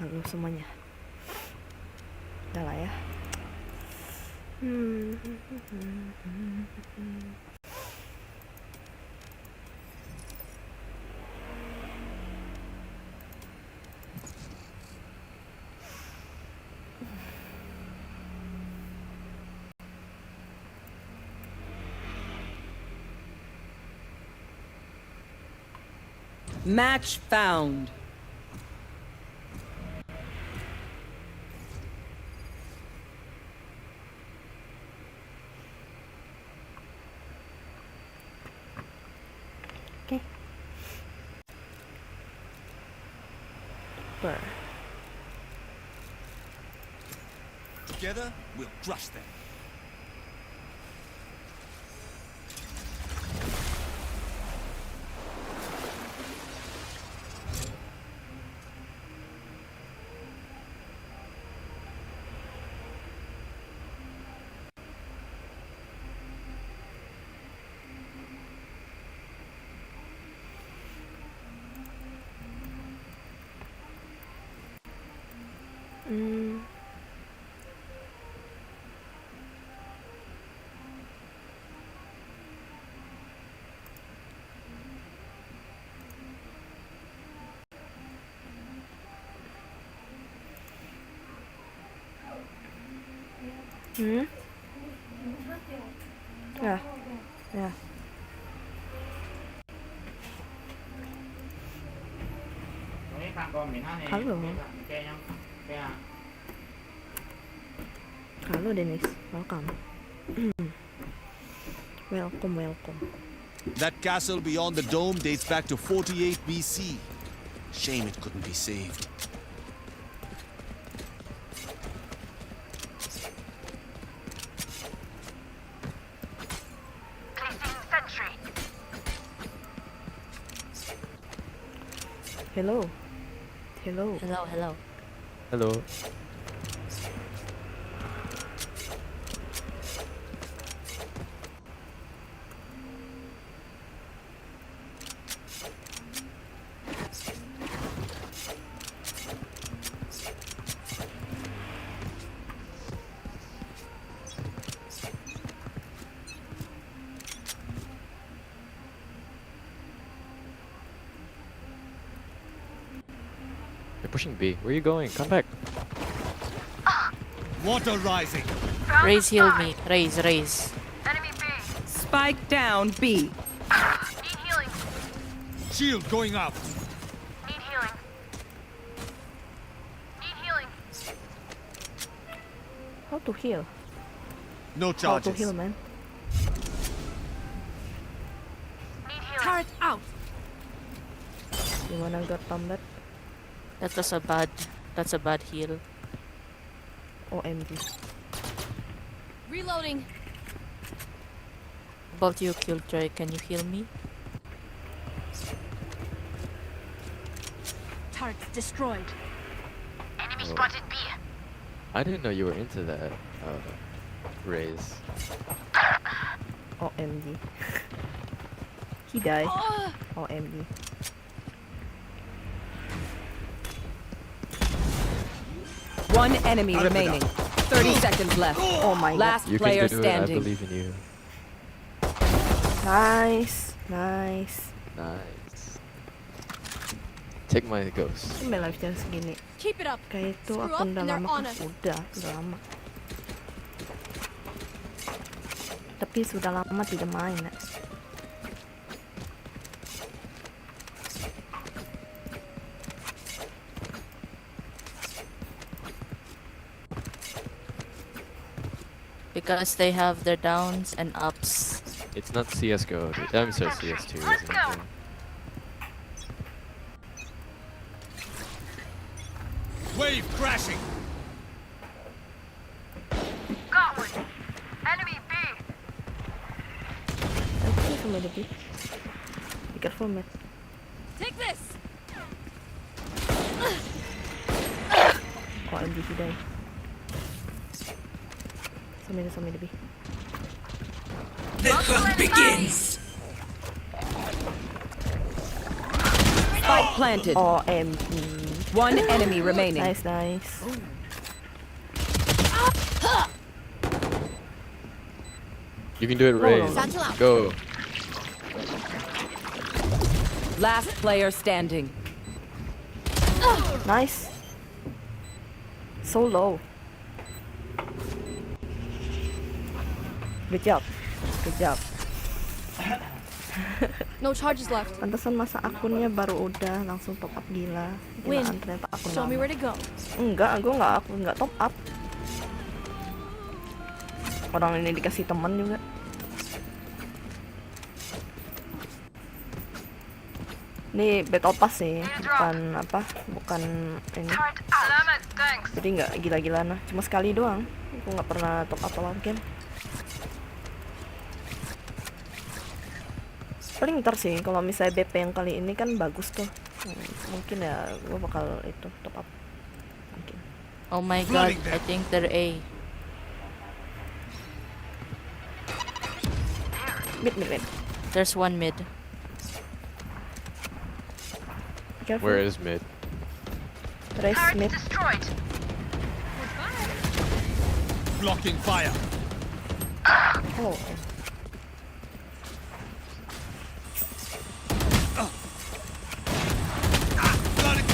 halo semuanya. Udah lah ya. Match found. Oke. Super. Together, we'll crush them. Ya. Ya. Halo. Halo Dennis, welcome. Welcome. That castle beyond the dome dates back to 48 BC. Shame it couldn't be saved. Hello. Hello. They're pushing B. Where are you going? Come back. Water rising. Raise heal me. Raise. Enemy B. Spike down B. Need healing. Shield going up. Need healing. Need healing. How to heal? No How to charges. heal, man? Need healing. Turret out. Gimana got combat? That's a bad heal. OMG. Reloading. About you, Killjoy, can you heal me? Turret destroyed. Enemy Oh. spotted B. I didn't know you were into that. Raise. OMG. He died. OMG. One enemy remaining. 30 seconds left. Oh my Last You player can do standing. it. I believe in you. god. Nice. Nice. Take my ghost. Ini live jam segini. Keep it up. Kayak itu Screw aku up udah and they're lama on us. udah lama. Tapi sudah lama tidak main. Because they have their downs and ups. It's not CSGO. I'm sorry, CS2, isn't it? Wave crashing. Got one. Enemy B. Aku sih sama Debbie. Be careful, man. Take this. OMG he died. Sama Debbie. The hunt begins. Spike planted. OMG. One enemy remaining. Nice, nice. You can do it, Ray. no. Go. Last player standing. Nice. So low. Good job. Good job. No charges left. Pantesan masa akunnya baru udah langsung top up gila. Win. Gilaan ternyata akun Show me lama. where to go. Enggak, gue nggak top up. Orang ini dikasih teman juga. Ini battle pass sih, bukan apa, bukan ini. Jadi nggak gila-gilaan lah, cuma sekali doang. Aku nggak pernah top up awal game. Paling ntar sih, kalau misalnya BP yang kali ini kan bagus tuh. Mungkin ya gue bakal itu top up. Mungkin. Oh my god, I think they're A. Mid. There's one mid. Careful. Where is mid? Race mid. Blocking fire. Oh. Got it.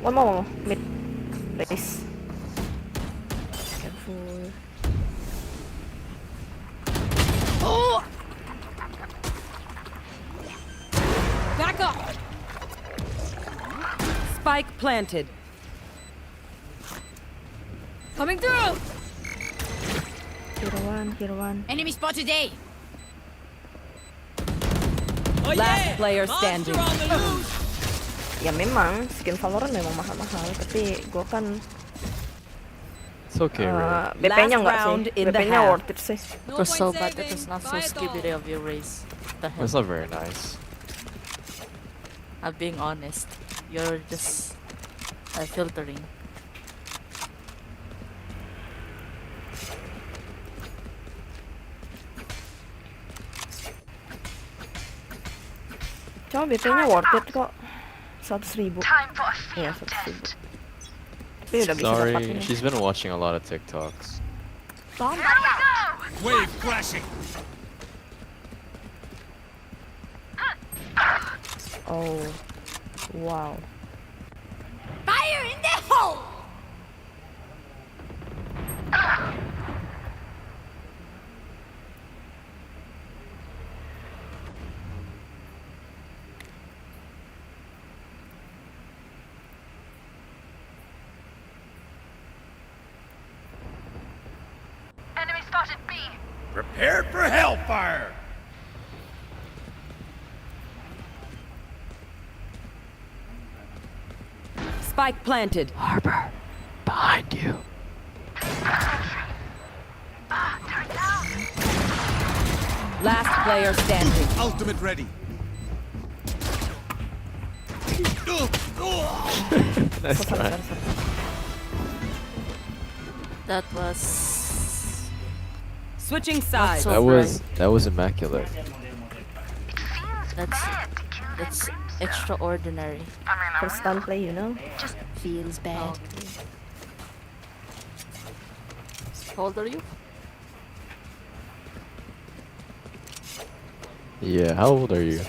One more. Mid. Race. Careful. Back up. Spike planted. Coming through. Hero one. Enemy spotted A. Last player standing. Ya memang skin Valorant memang mahal-mahal, tapi gue kan It's okay, Ray. BP-nya Last enggak round sih. in the BP-nya half. worth it sih. It was so bad, it was not so skibidi of your race. The hell? That's not very nice. I'm being honest. You're just filtering. Cuma BP-nya worth it kok. 100.000. Iya 100.000. Tapi udah bisa dapat Sorry, ini. she's been watching a lot of TikToks. Wave crashing. Oh, wow. Fire in the hole. Enemy spotted B. Prepared for hellfire. Spike planted. Harbor, behind you. Last player standing. Ultimate ready. Nice try. That was Switching sides. so That was immaculate. that's extraordinary. First time play, you know? Feels bad. How old are you? Yeah, how old are you?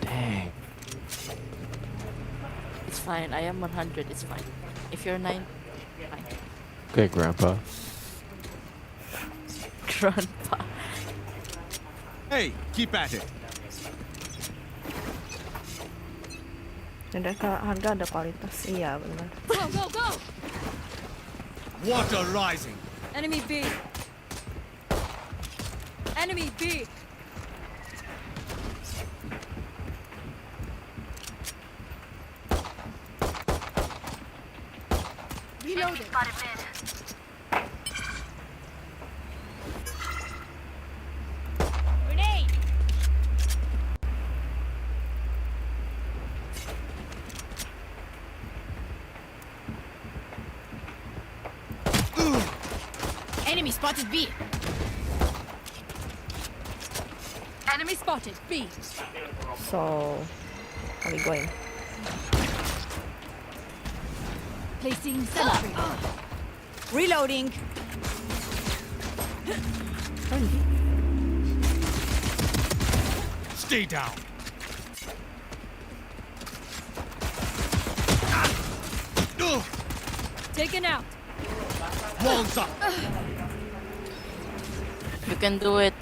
Dang. It's fine. I am 100. It's fine. If you're 9, fine. Okay, Grandpa. Grandpa. Hey, keep at it. Ada harga ada kualitas. Iya benar. Go, go, go. Water rising. Enemy B. Enemy B. Reloading. Grenade. Enemy spotted B. Enemy spotted. B. So, how we going? Placing sentry. Reloading. Stay down. Taken out. Walls up. You can do it.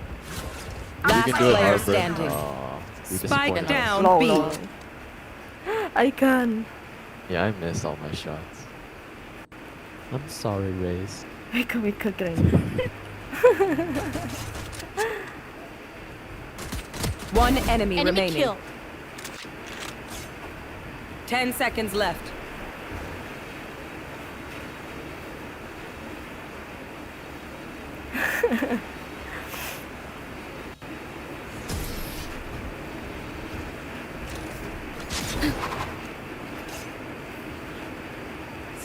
Last You can do it, player Harper. standing. We Spike disappointed. down Low, B. low. I can. Yeah, I missed all my shots. I'm sorry, Raze. Wika keren. One enemy Enemy remaining. kill. 10 seconds left.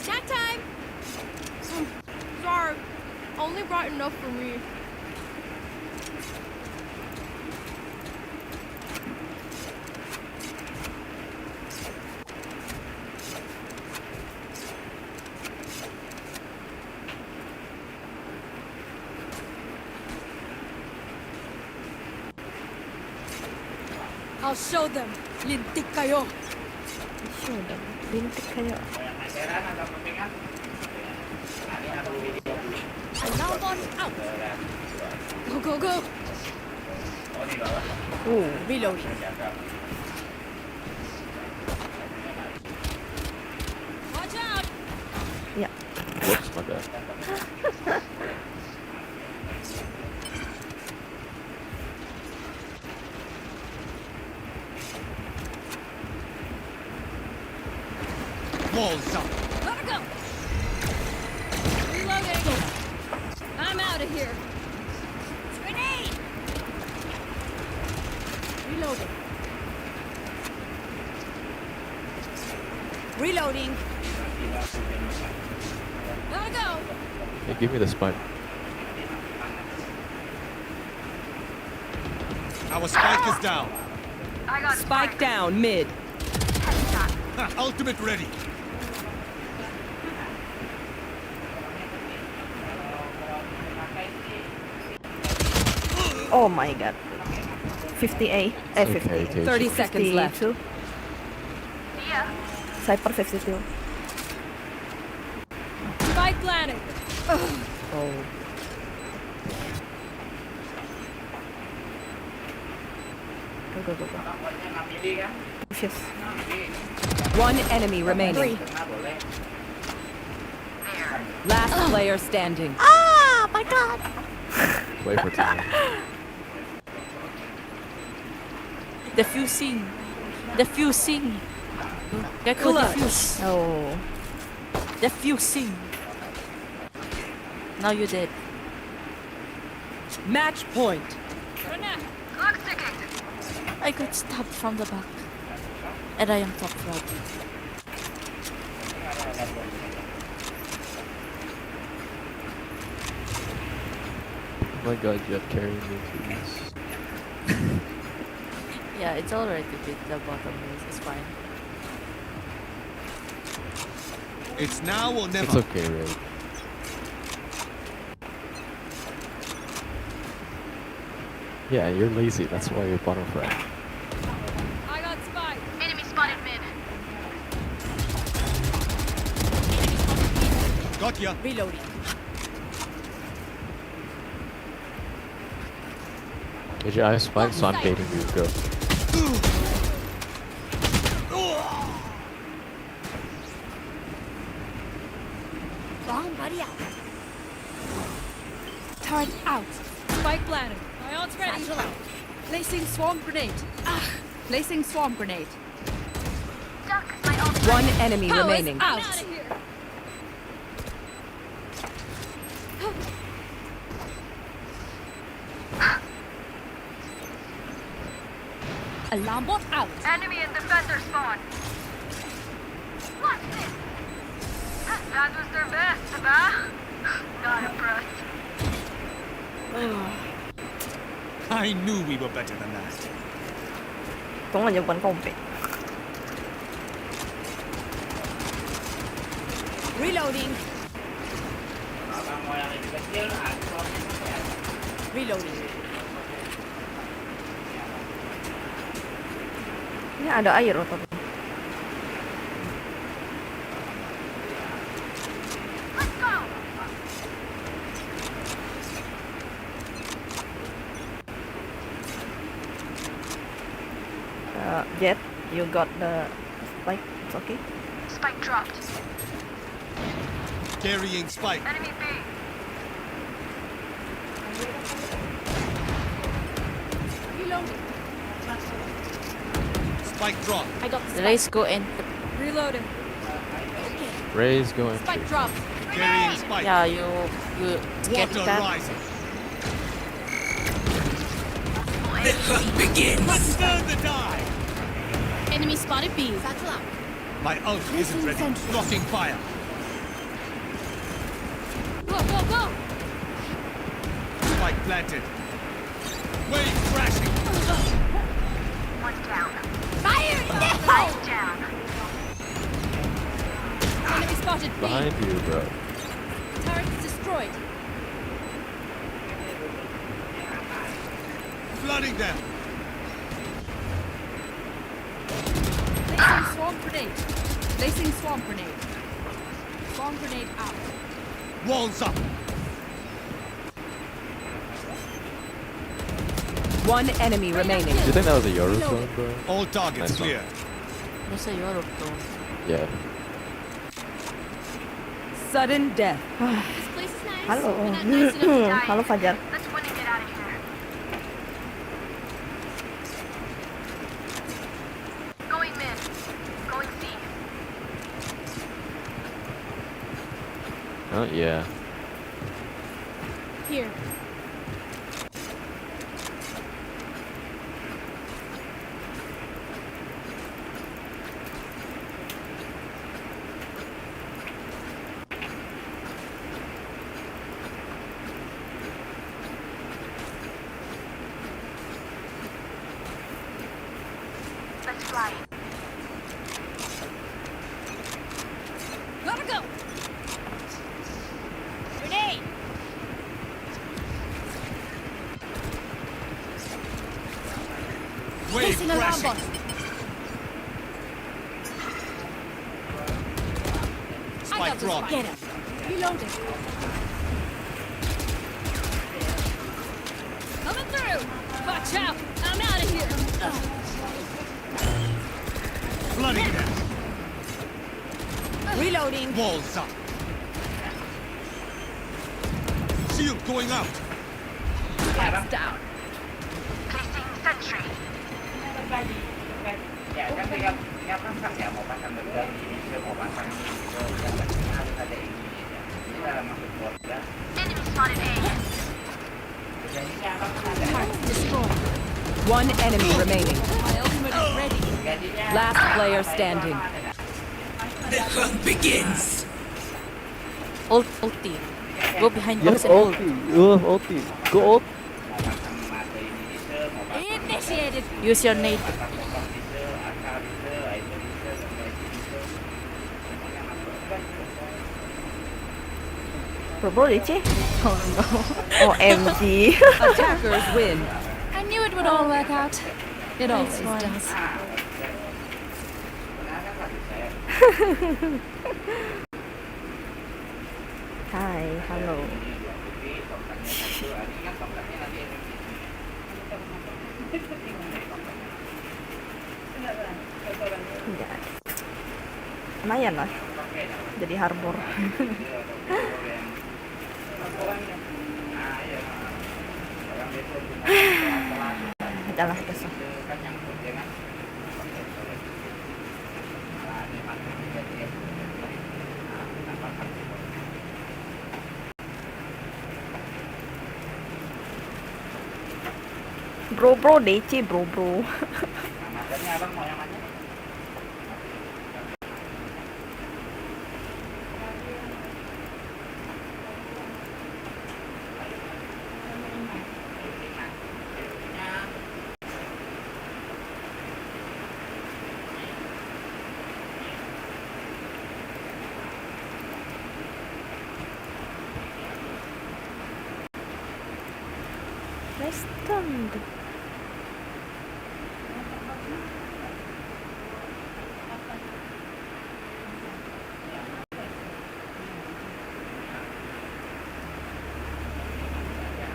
Chat time. Sorry. Only brought enough for me. I'll show them. Lintik kayo. Show them. Bintik kayo. Alarm on out. Go, go, go. Ooh. Reloading. Watch out. Yeah. Whoops, my bad. Walls up. Gotta go. Reloading. I'm out of here. Grenade. Reloading. Reloading. Gotta go. Hey, give me the spike. Our spike is down. Spike down mid. Ha, ultimate ready. Oh my god. 50A. Okay, 50. okay. 30 seconds left. 52. Cypher 52. Spike planted. Oh. Go, go, go, go. Yes. One enemy remaining. Last player standing. Wait for time. Defusing. Defusing. Gecko Clutch. defuse. Oh. Defusing. Now you dead. Match point. I got stabbed from the back. And I am top frog. Oh my god, you have carried me through this. Yeah, it's alright to beat the bottom base. It's fine. It's now or never. It's okay, Ray. Yeah, you're lazy. That's why you're bottom frag. I got spike. Enemy spotted mid. Got ya. Reloading. AJ, I have spike, so I'm baiting you. Go. Bomb buddy out. Turret out. Spike planted. My ult's ready. Placing swarm grenade. Placing swarm grenade. Duck, my ult. One enemy Powers remaining. out. Out of here. Alarm bot out. Enemy and defender spawn. What's this? That was their best, huh? Not impressed. I knew we were better than that. Untung aja bukan kompe. Reloading. Reloading. Ini ada air loh tapi. Let's go. Jet, you got the spike. It's okay. Spike dropped. Carrying spike. Enemy B. Reloading. Spike drop. I got the race go in. Reloading. Raise going. Spike drop. Carrying spike. Yeah, you get Water that. rising. The hunt begins. Burn the die. Enemy spotted B. My ult isn't ready. Blocking fire. Go, go, go. Spike planted. Wave crashing. One down. Fire! Spike down. Enemy spotted B. Behind you, bro. Turret is destroyed. Flooding them. Placing swarm grenade. Placing swarm grenade. Swarm grenade out. Walls up. One enemy remaining. Do you think that was a Yoru zone, bro? All targets Nice one. clear. There's a Europe though. Yeah. Sudden death. This place is nice. Halo. We're not nice enough to die. Halo Fajar. Let's win and get out of here. Going mid. Going C. Oh yeah. Here. Let's fly. Gotta go. Grenade. Wave Placing alarm crashing. bot. I Spike got this drop. one. Get him. Reloading. Coming through. Watch out. I'm out of here. Flooding them. Reloading. Walls up. Shield going out. Lights down. Placing sentry. Enemy spotted A. One enemy remaining. My ultimate is ready. Last player standing. Ulti. Go behind You box have and ult. ulti. You have ulti. Go ult. Initiated. Use your nade. Bro DC? Oh no. OMG. Attackers win. I knew it would all work out. It always fine. does. Hai, halo. Ya. Lumayan lah. Jadi harbor. Udahlah, besok. Bro DC bro. Nice stand.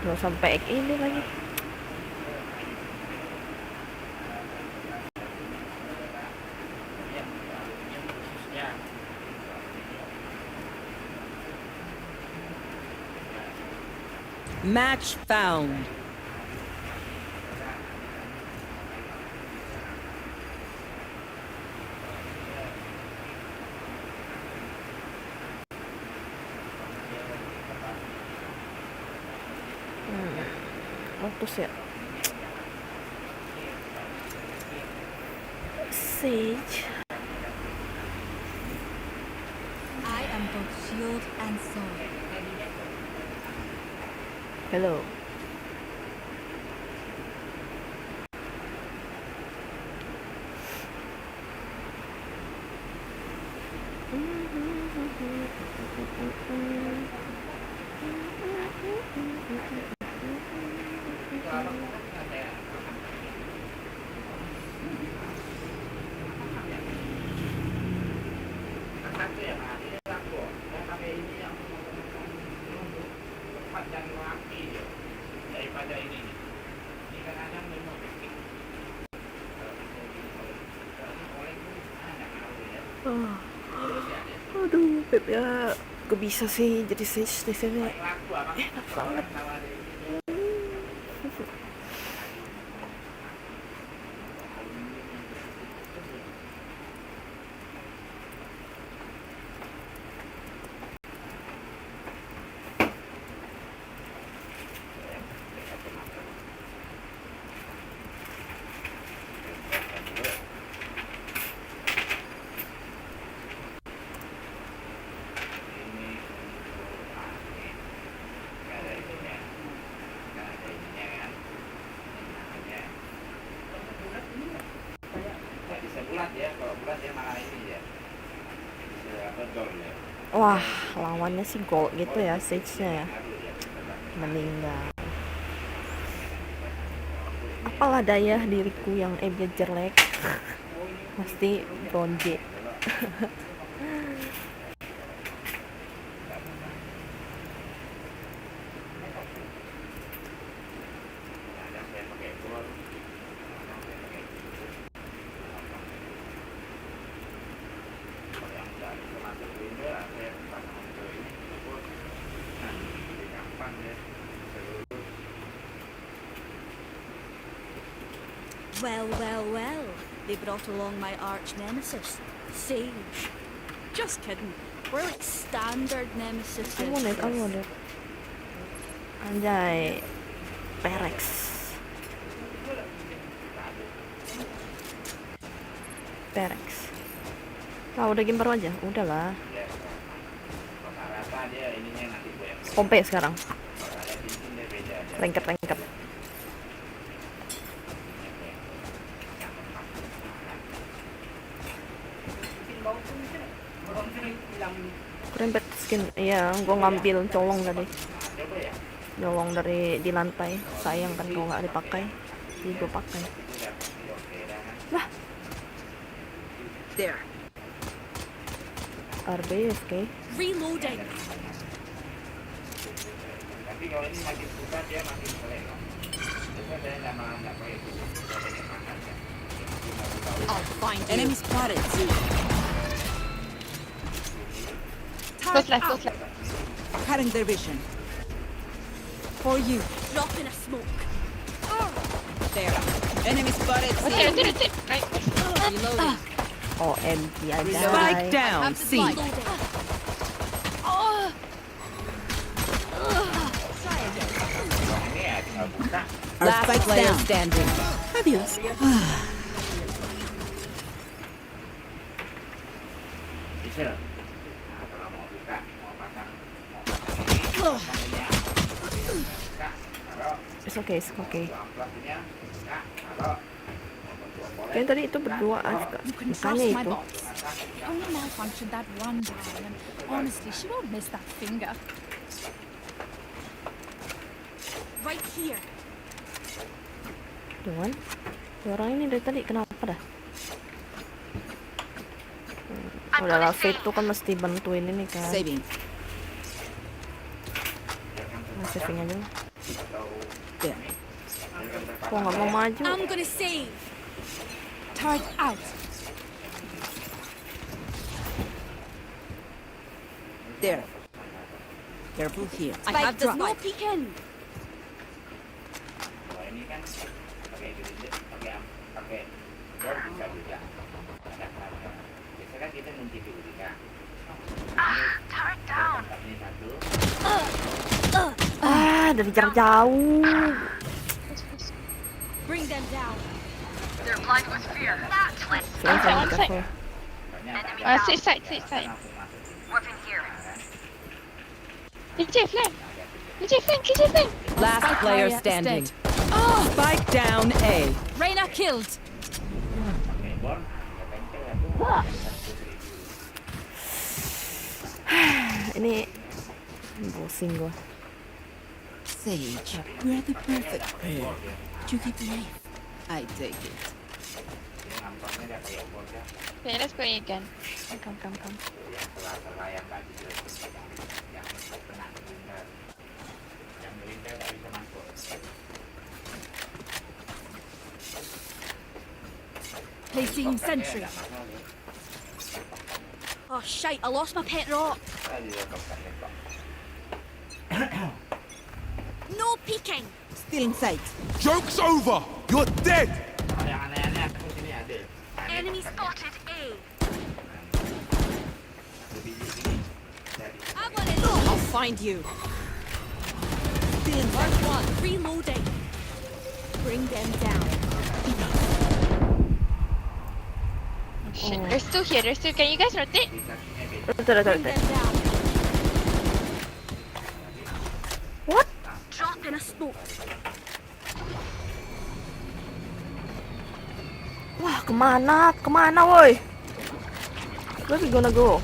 Belum sampai ini lagi. Match found. Mampus ya. Sage. I am both shield and sword. Hello. Aduh, Beb ya, kok bisa sih jadi Sage di sini? Enak banget. Wah, lawannya sih gold gitu ya, Sage-nya ya. Meninggal. Apalah daya diriku yang aimnya jelek. Pasti bronze. Well, well, well. They brought along my arch nemesis, Sage. Just kidding. We're like standard nemesis. I want it. Anjay. Perex. Nah, udah game baru aja. Udahlah. Pompe sekarang. Lengkap. Rempet skin, iya, gua ngambil colong tadi. Colong dari di lantai, sayang kan kalau nggak dipakai, jadi gua pakai. Lah, There. RBS oke. Reloading. I'll find you. Enemy spotted. Close left. Cutting their vision. For you. Drop in a smoke. There. Enemy spotted. Right. Reloading. OMG aja. Spike down. C. Reloading. Last player standing. Adios. It's okay. Kayaknya tadi itu berdua Afka. You can Makanya trust my itu. boss. She only malfunctioned that one time, and honestly, she won't miss that finger. Right here. Cuman orang ini dari tadi kenapa dah? Udahlah, Fate tuh kan mesti bantuin ini kan. Saving. Nah, saving aja lah. There. Kok nggak mau maju? I'm gonna save. Turret out. There. Careful here. I have there's no peeking. Turret down. Dari jarak jauh. Bring them down. They're blind with fear. That's what. Jangan One side. careful. Enemy Switch down. side. Weapon here. KJ flank. KJ flank. Last player barrier is standing. dead. Spike down A. Reyna killed. Ini pusing gua. Sage, you are the perfect pair. You keep life. I take it. Okay, let's go in again. Come. Placing sentry. Oh shite! I lost my pet rock. No peeking. Still in sight. Joke's over! You're dead! Enemy spotted A. I want it. I'll find you. Still in sight. One. Reloading. Bring them down. Shit, they're still here. Can you guys rotate? Rotate. Bring them down. What? Drop in a smoke. Wah, kemana woi? Where we gonna go?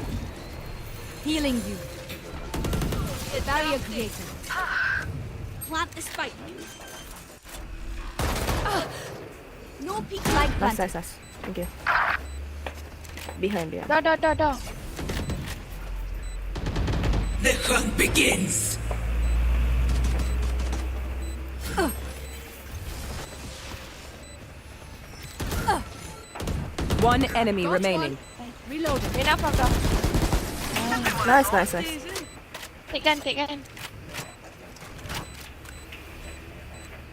Healing you. Barrier created. Plant the spike. No peeking. Nice. Thank you. Behind. Door. The hunt begins. One enemy remaining. Reloading. Reyna from door. Nice. Take gun.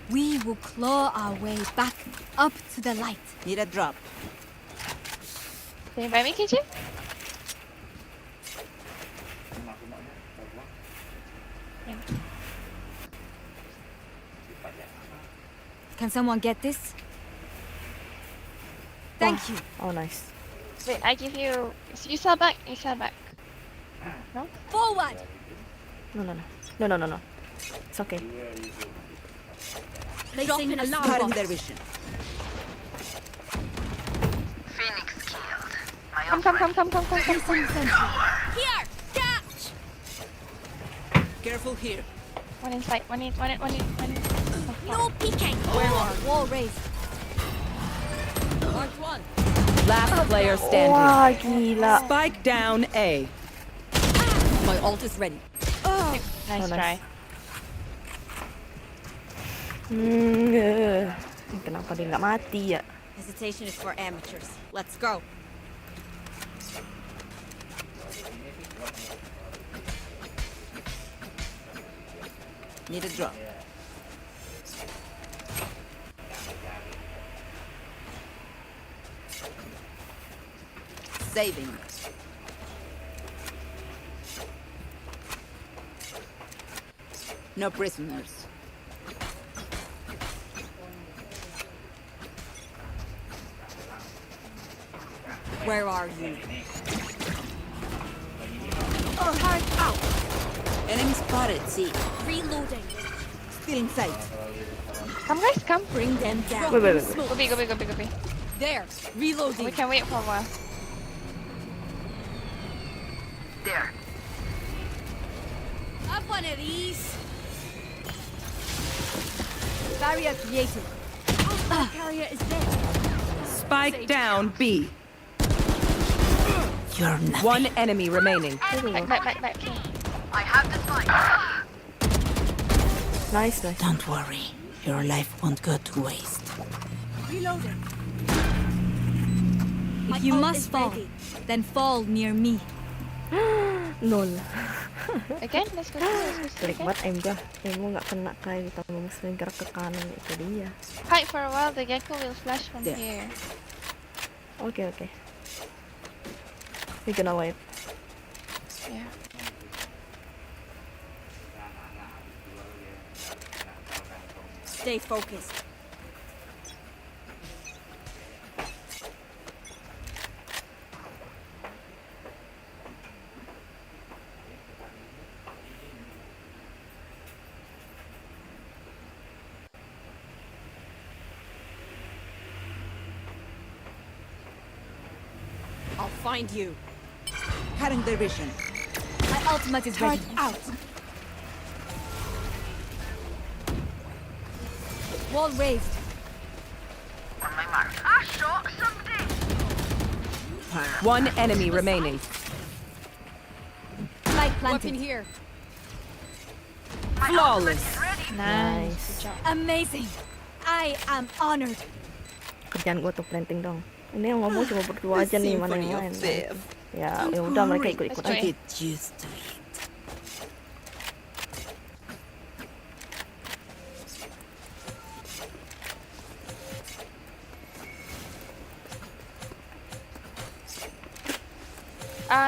We will claw our way back up to the light. Need a drop. Can you buy me, KJ? Can someone get this? Thank you. Oh, nice. Wait, I give you. You sell back. Forward. No. It's okay. Placing alarm Cutting bomb. their vision. Phoenix killed. My Come. Placing sentry. Here. Catch. Careful here. One inside. One in. No peeking. Wall raised. Marked one. Last player standing. Wah, gila. Spike down A. My ult is ready. Nice nice. try. Kenapa dia nggak mati ya? Hesitation is for amateurs. Let's go. Need a drop. Saving. No prisoners. Where are you? Turret out. Enemy spotted. See. Reloading. Still in sight. Come, guys, come. Bring them down. Wait. Go B. There. Reloading. We can wait for a while. there. Have one of these. Barrier created. Carrier is dead. Spike down B. You're nothing. One enemy remaining. Back. Okay. I have the spike. Nice, nice. Don't worry. Your life won't go to waste. Reloading. If you must fall, then fall near me. Nol. Again, let's go. Klik banget aim gua. Aim gua nggak kena kayak ditambah musuh yang gerak ke kanan itu dia. Hide for a while. The gecko will flash from There. here. Oke. We gonna wipe. Yeah. Stay focused. I'll find you. Cutting their vision. My ultimate is ready. Out. Wall raised. On my mark. I shot somebody. One enemy remaining. Spike Weapon planted. here. My Flawless. ultimate is ready. Nice. Good job. Amazing. I am honored. Kerjaan gua tuh planting dong. Ini yang ngomong cuma berdua aja nih, mana yang lain. Ya Don't udah mereka worry. ikut-ikut Let's aja. Get used to it.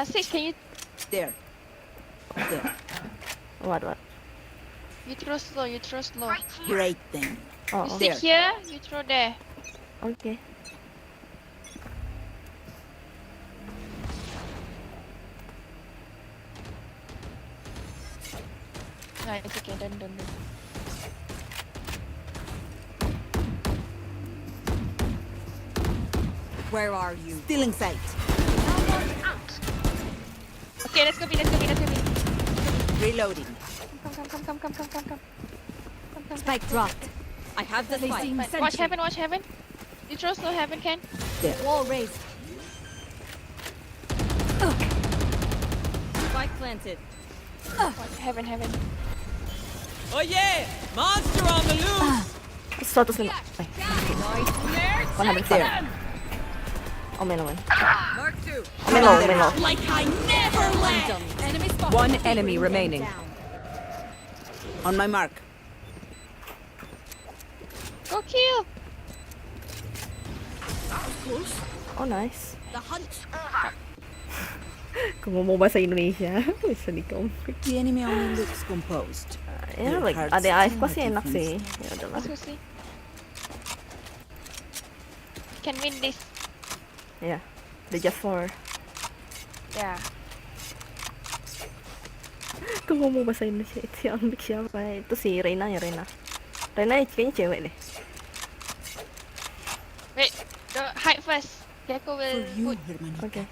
Sage, can you There. What? throw slow? You throw slow. Great thing. Oh, You oh. stick here. You throw there. Oke. No, it's okay. Don't. Where are you? Stealing sight. Okay, let's go B. Reloading. Come. Spike dropped. I have the spike. Placing Watch sentry. heaven. You throw slow heaven, Ken. Wall raised. Spike planted. Watch heaven. Oh yeah! Monster on the loose! 105. Nice. 107. Oh, main low. Mark two. Main low. Like I never left. Enemy spot. One enemy remaining. On my mark. Go kill. Oh, nice. The hunt's Kung ngomong bahasa Indonesia, bisa di-compre. The enemy only looks composed. Ya, Their like, hearts ada AFK still sih at enak defense. sih. Ya udahlah. Let's go see. Can win this. Ya. The just for. Yeah. Kung ngomong bahasa Indonesia itu yang ambil siapa ya? Itu si Reina ya, Reina. Reina kayaknya cewek deh. Wait. Hide first. Gecko For will you, put. Hermanita. Oke.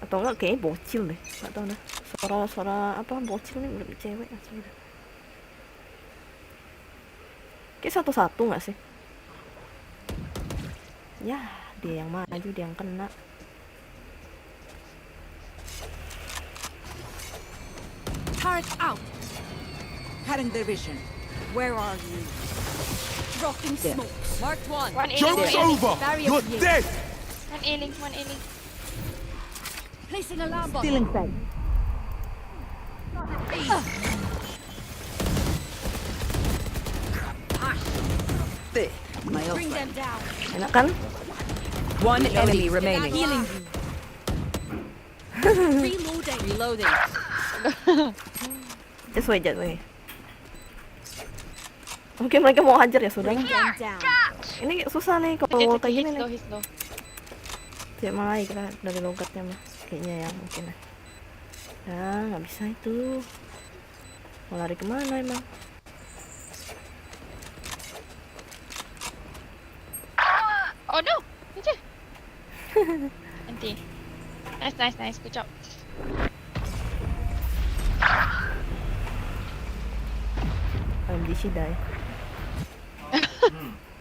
Atau enggak kayaknya bocil deh. Enggak tahu dah. Suara apa bocil nih udah cewek asli dah. Kayak satu-satu nggak sih? Ya, dia yang maju, dia yang kena. turret out. Cutting their vision. Where are you? Dropping There. smokes. Marked one. One Joke's A-link. over! Barrier You're created. dead! One A-link. Placing alarm bot. Stealing sight. There. My Bring ult. them down. Enak kan? One enemy remaining. Healing you. Reloading. Reloading. Just wait. Oke, mereka mau hajar ya sudah. Bring them down. Ini susah nih Okay, kalau okay, kayak he's gini low, nih. he's low. Tidak mulai kita dari logatnya mah. Kayaknya ya mungkin ya. Nah, nggak bisa itu. Mau lari kemana emang? Oh no! Aja. Nanti. Nice. Good job. OMG she die.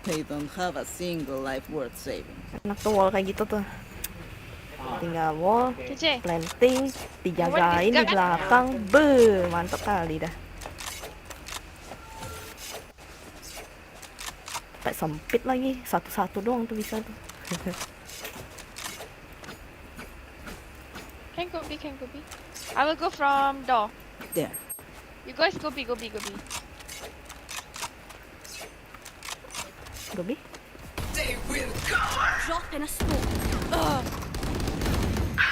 They don't have a single life worth saving. Enak tuh wall kayak gitu tuh. Tinggal wall, Kece. planting, dijagain di belakang. Mantap kali dah. Kayak sempit lagi, satu-satu doang tuh bisa tuh. Can go B, can go B. I will go from door. There. You guys go B, go B, go B. Gobi? Drop in a smoke.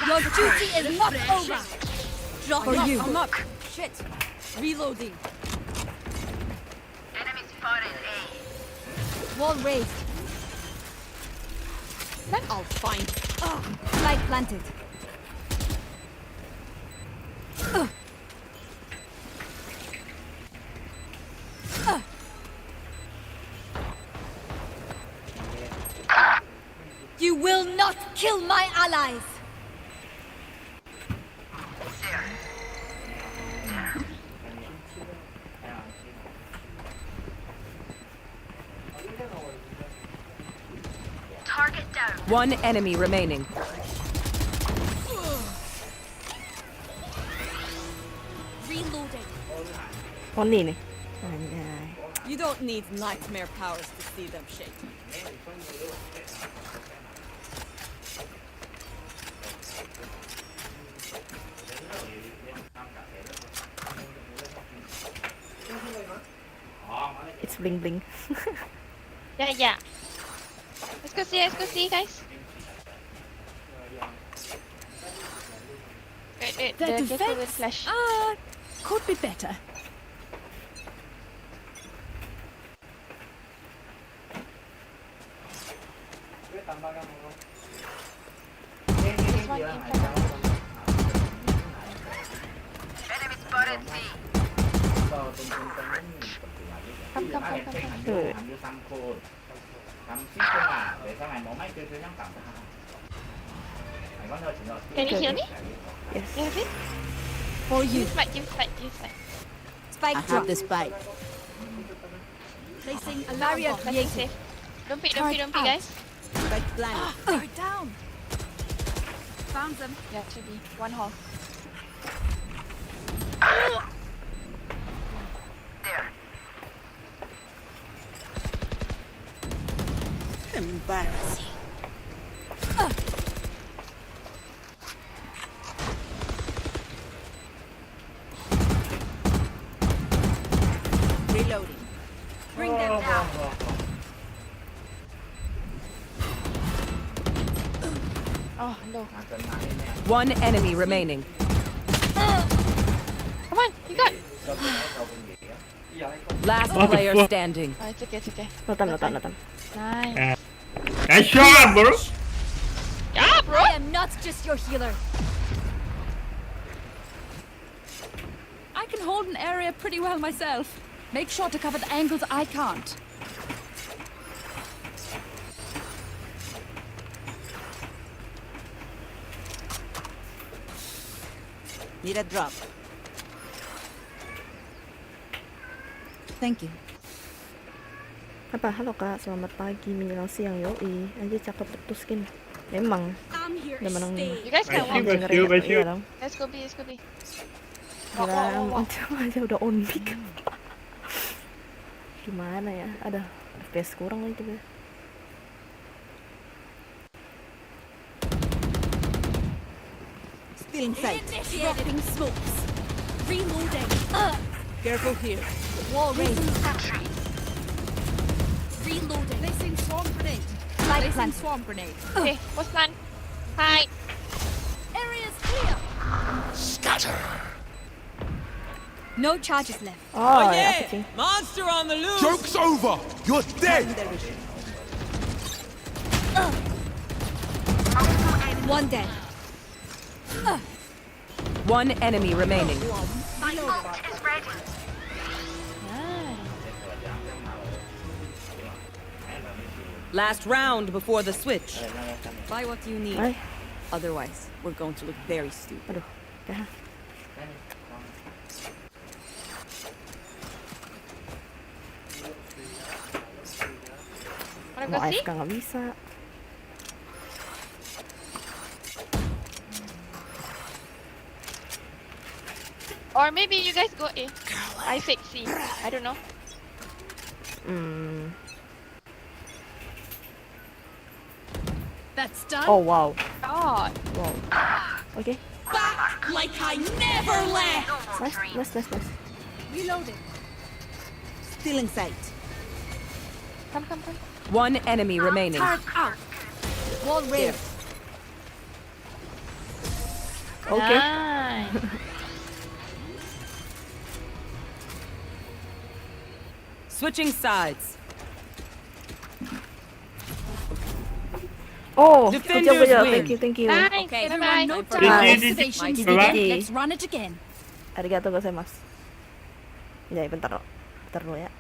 Your duty is not over. Drop For you. I'm up. Shit. Reloading. Enemy spotted A. Wall raised. I'll find. Spike planted. You will not kill my allies. Target down. One enemy remaining. Reloading. Oh ini nih. Anjay. You don't need nightmare powers to see them shake. It's bling bling. Yeah, yeah. Let's go see, guys. Wait, The the Gecko will defense flash. could be better. This one in front of me. Enemy spotted C. Come. Tuh. Can you heal me? Yes. You have it? For you. Use fight. Spike I have drop. the spike. Placing a Barrier bomb. Let's be created. safe. Don't peek, Turret out. guys. Spike planted. They're down. Found them. Yeah, 2B. One hall. There. Embarrassing. Reloading. Bring them down. Oh, no. One enemy remaining. Come on, you got it. Last What the player fuck? standing. Oh, it's okay. Notam. Nice. Nice shot, bro. Yeah, bro. I am not just your healer. I can hold an area pretty well myself. Make sure to cover the angles I can't. Need a drop. Thank you. Apa? Halo kak, selamat pagi menjelang siang yoi. Anjir cakep betul skin. Memang. I'm here Udah to menang. stay. You guys can I walk. see. Iya dong. Let's go B. Gila, Walk. aja udah on mic. Gimana ya? Ada FPS kurang lagi tuh. Still in sight. Dropping smokes. Reloading. Careful here. Wall raised. Reloading. Placing swarm grenade. Spike Placing planted. swarm grenade. Okay, what's plan? Hi. Area's clear. No charges left. Oh, ya kucing. Monster on the loose. Joke's over! You're dead! One dead. One enemy remaining. My ult is ready. Last round before the switch. Buy what you need. Ay, Otherwise, we're going to look very stupid. aduh. Dah. Wanna Mau go see? AFK nggak bisa. Or maybe you guys go A. I fake C. I don't know. Hmm. That's done. Oh wow. God. Wow. Oke. Like I never left! Nice. Reloading. Still in sight. Come. One enemy remaining. Turret out. Wall raised. Oke. Nice. Switching sides. Oh, Defenders kecil. win. Thank you. Nice. Okay, Bye-bye. everyone, no Did time you- for did you- observations. Bye-bye. Let's run it again. Arigatou gozaimasu. Ya, bentar dulu ya.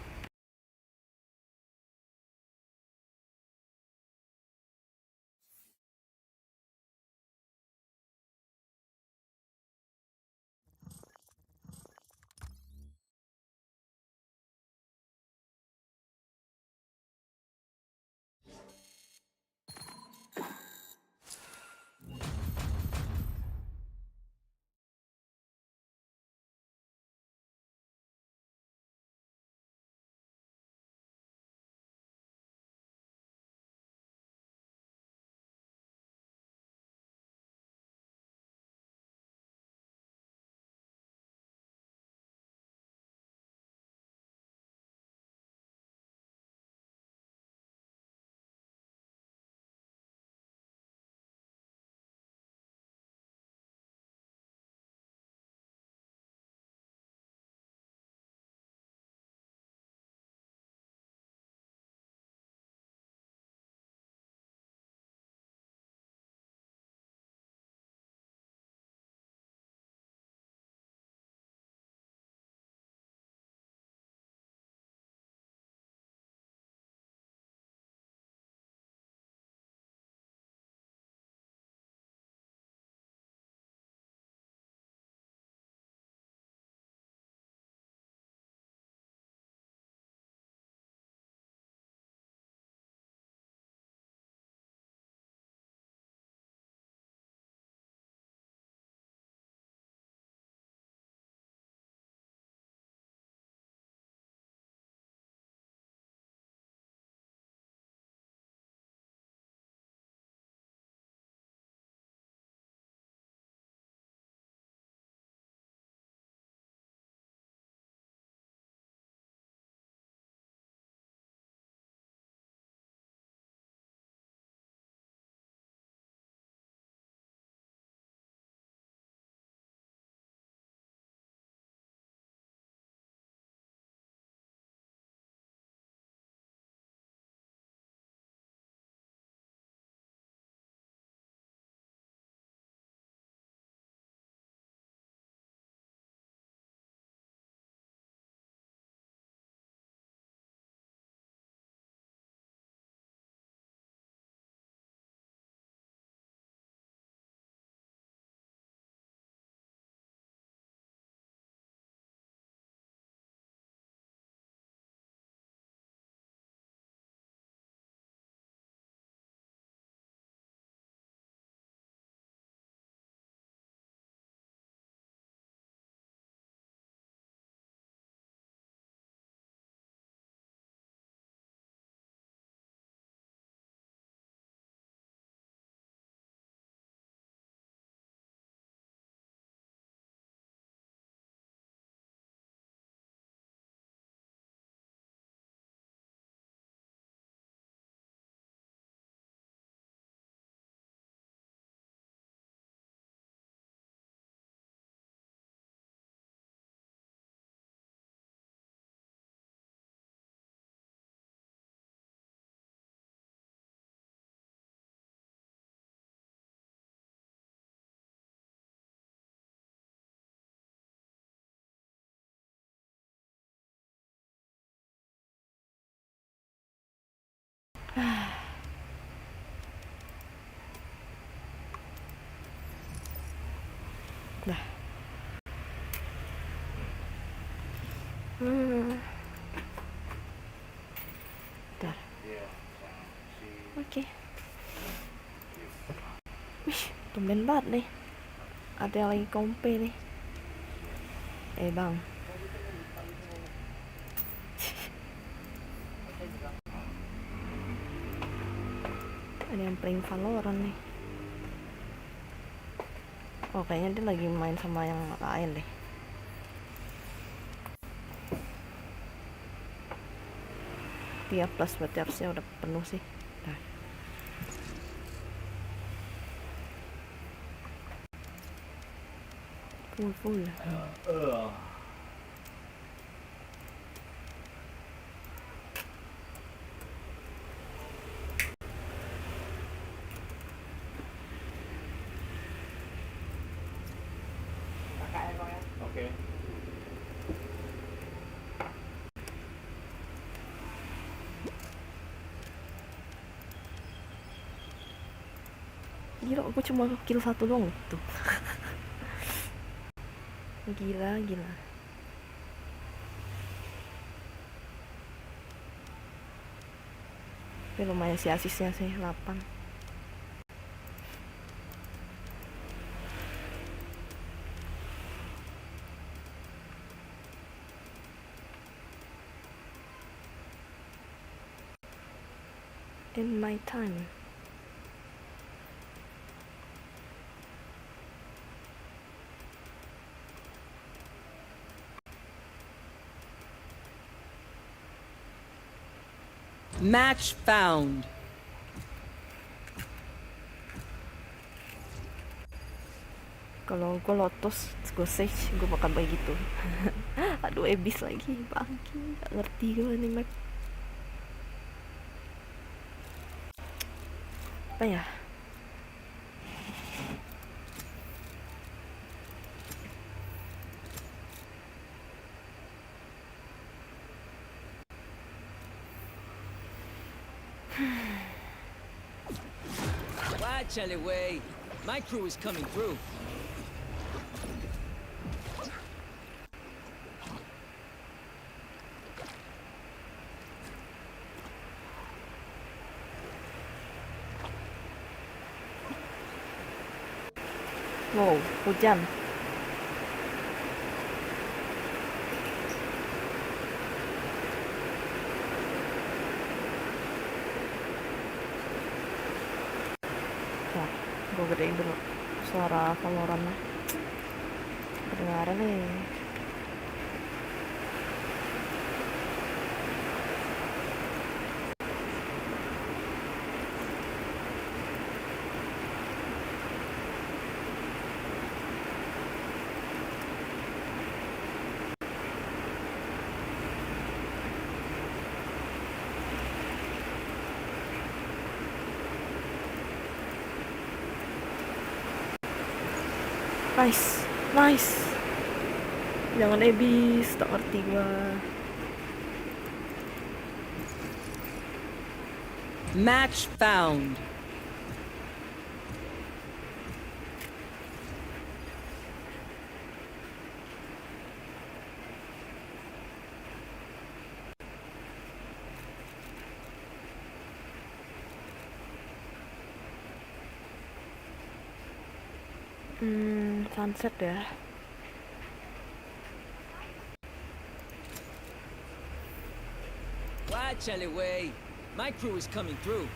Nah. Bentar. Oke. Wih, tumben banget nih. Ada yang lagi kompe nih. Bang. Ada yang playing Valorant nih. Oh, kayaknya dia lagi main sama yang lain deh. Dia plus berarti harusnya udah penuh sih. Nah. Full. Okay. Gila, aku cuma kill 1 doang tuh. Gila. Tapi lumayan sih asisnya sih 8. In my time. Match found. Kalau gue Lotus, gue Sage, gue bakal begitu. Aduh, Abyss lagi, bangki. Gak ngerti gue nih map. Apa ya? Watch alleyway. My crew is coming through. Wow, hujan. Wah, gue gedein dulu suara Valorant-nya. Kedengaran nih. Nice. Jangan Abyss, tak ngerti gua. Match found. Sunset ya. Watch alleyway. My crew is coming through.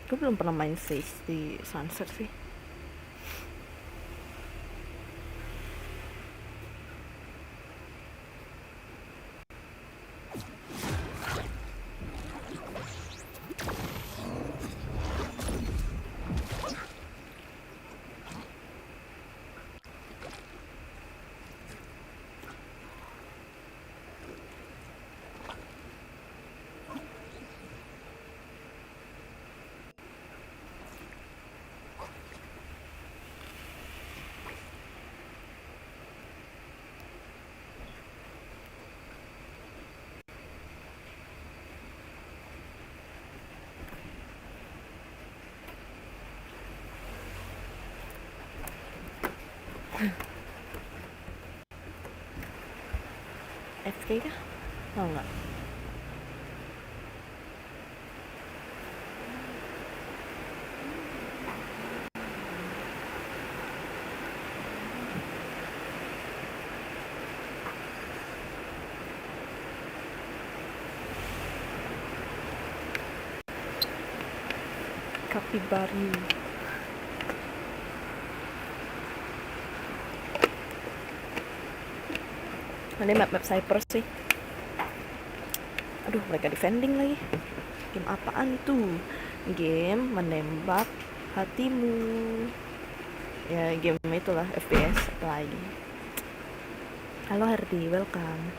Gue belum pernah main Sage di Sunset sih. pakai kah? Oh enggak. Kapibari. Ini map Cyprus sih. Aduh, mereka defending lagi. Game apaan itu? Game menembak hatimu. Ya, game itulah FPS lagi. Halo Hardy, welcome.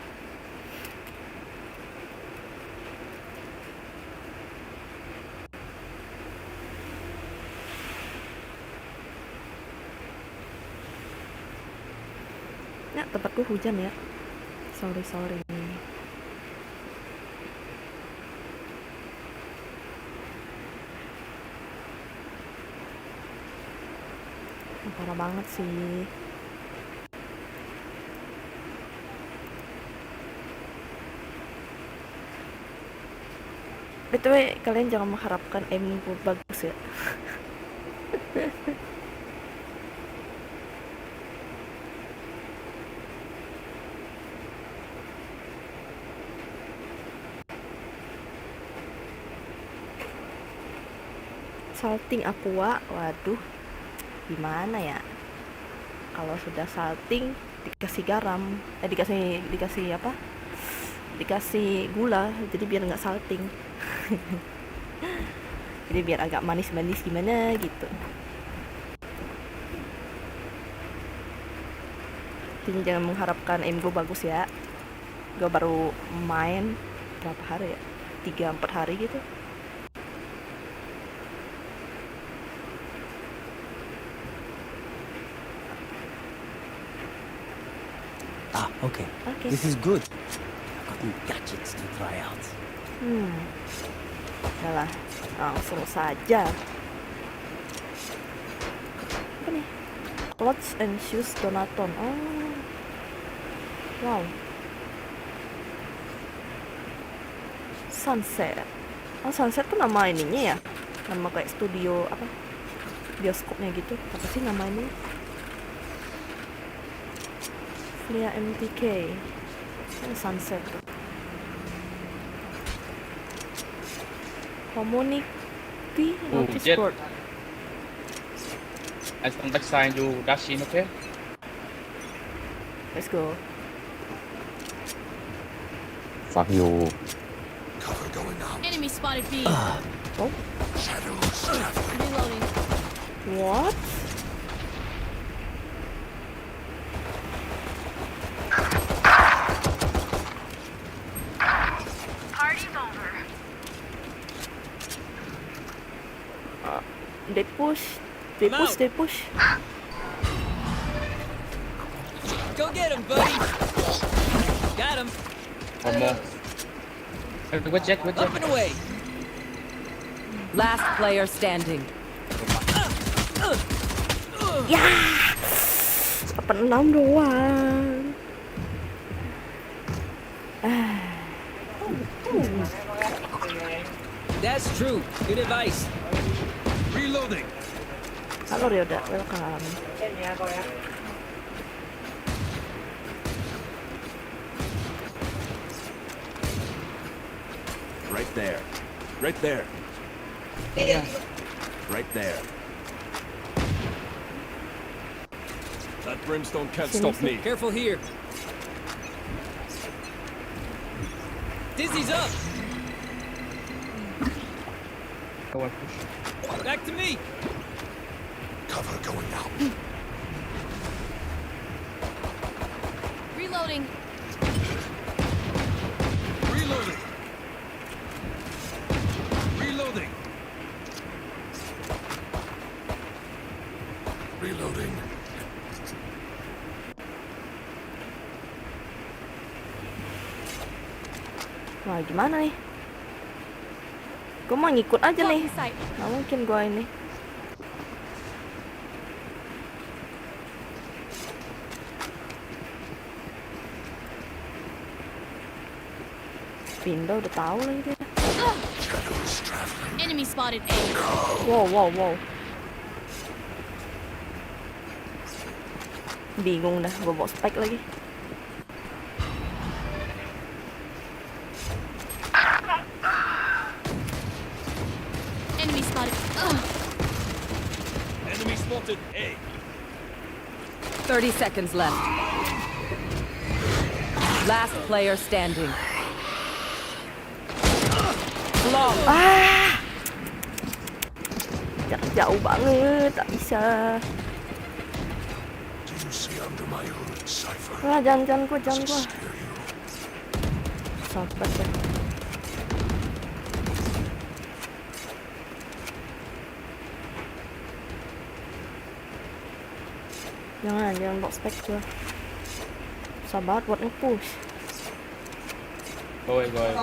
Ya, tempatku hujan ya. Sorry. Parah banget sih. BTW, kalian jangan mengharapkan aimku bagus ya. Salting aqua, waduh, gimana ya? Kalau sudah salting dikasih garam, dikasih apa? Dikasih gula, jadi biar nggak salting. Jadi biar agak manis-manis gimana gitu. Jadi jangan mengharapkan aim gue bagus ya. Gue baru main berapa hari ya? 3-4 hari gitu. Okay. This is good. I've got new gadgets to try out. Yalah, langsung saja. Apa nih? Clothes and shoes Donaton. Oh, wow. Sunset. Oh, Sunset tuh nama ininya ya? Nama kayak studio apa? Bioskopnya gitu. Apa sih nama ini? Via MTK. Sunset. Community notice Jet. board. I stand beside you, dash in, okay? Let's go. Fuck you. Cover going out. Enemy spotted B. Oh, Shadows traveling. Reloading. what? Party's over. They push. They I'm push. out. They push. Go get him, buddy. Got him. One more. Good jet. Up and away. Last player standing. Ya, 86 doang. That's true. Good advice. Reloading. Halo Ryoda, welcome. Right there. Right there. Right there. That brimstone can't stop me. Careful here. Dizzy's up. Go and push. Back to me. Cover going out. Reloading. Reloading. Reloading. Reloading. Wah, gimana nih? Gue mau ngikut aja nih. Blocking sight. Nggak mungkin gue ini. pindah udah tahu lagi dia. Enemy spotted A. Wow. Bingung dah, gue bawa spike lagi. Enemy spotted. Enemy spotted A. 30 seconds left. Last player standing. Long. Jauh banget, tak bisa. Wah, jangan gua. Sabar deh. Jangan bawa spek gua. Sabar buat nge-push. Go away.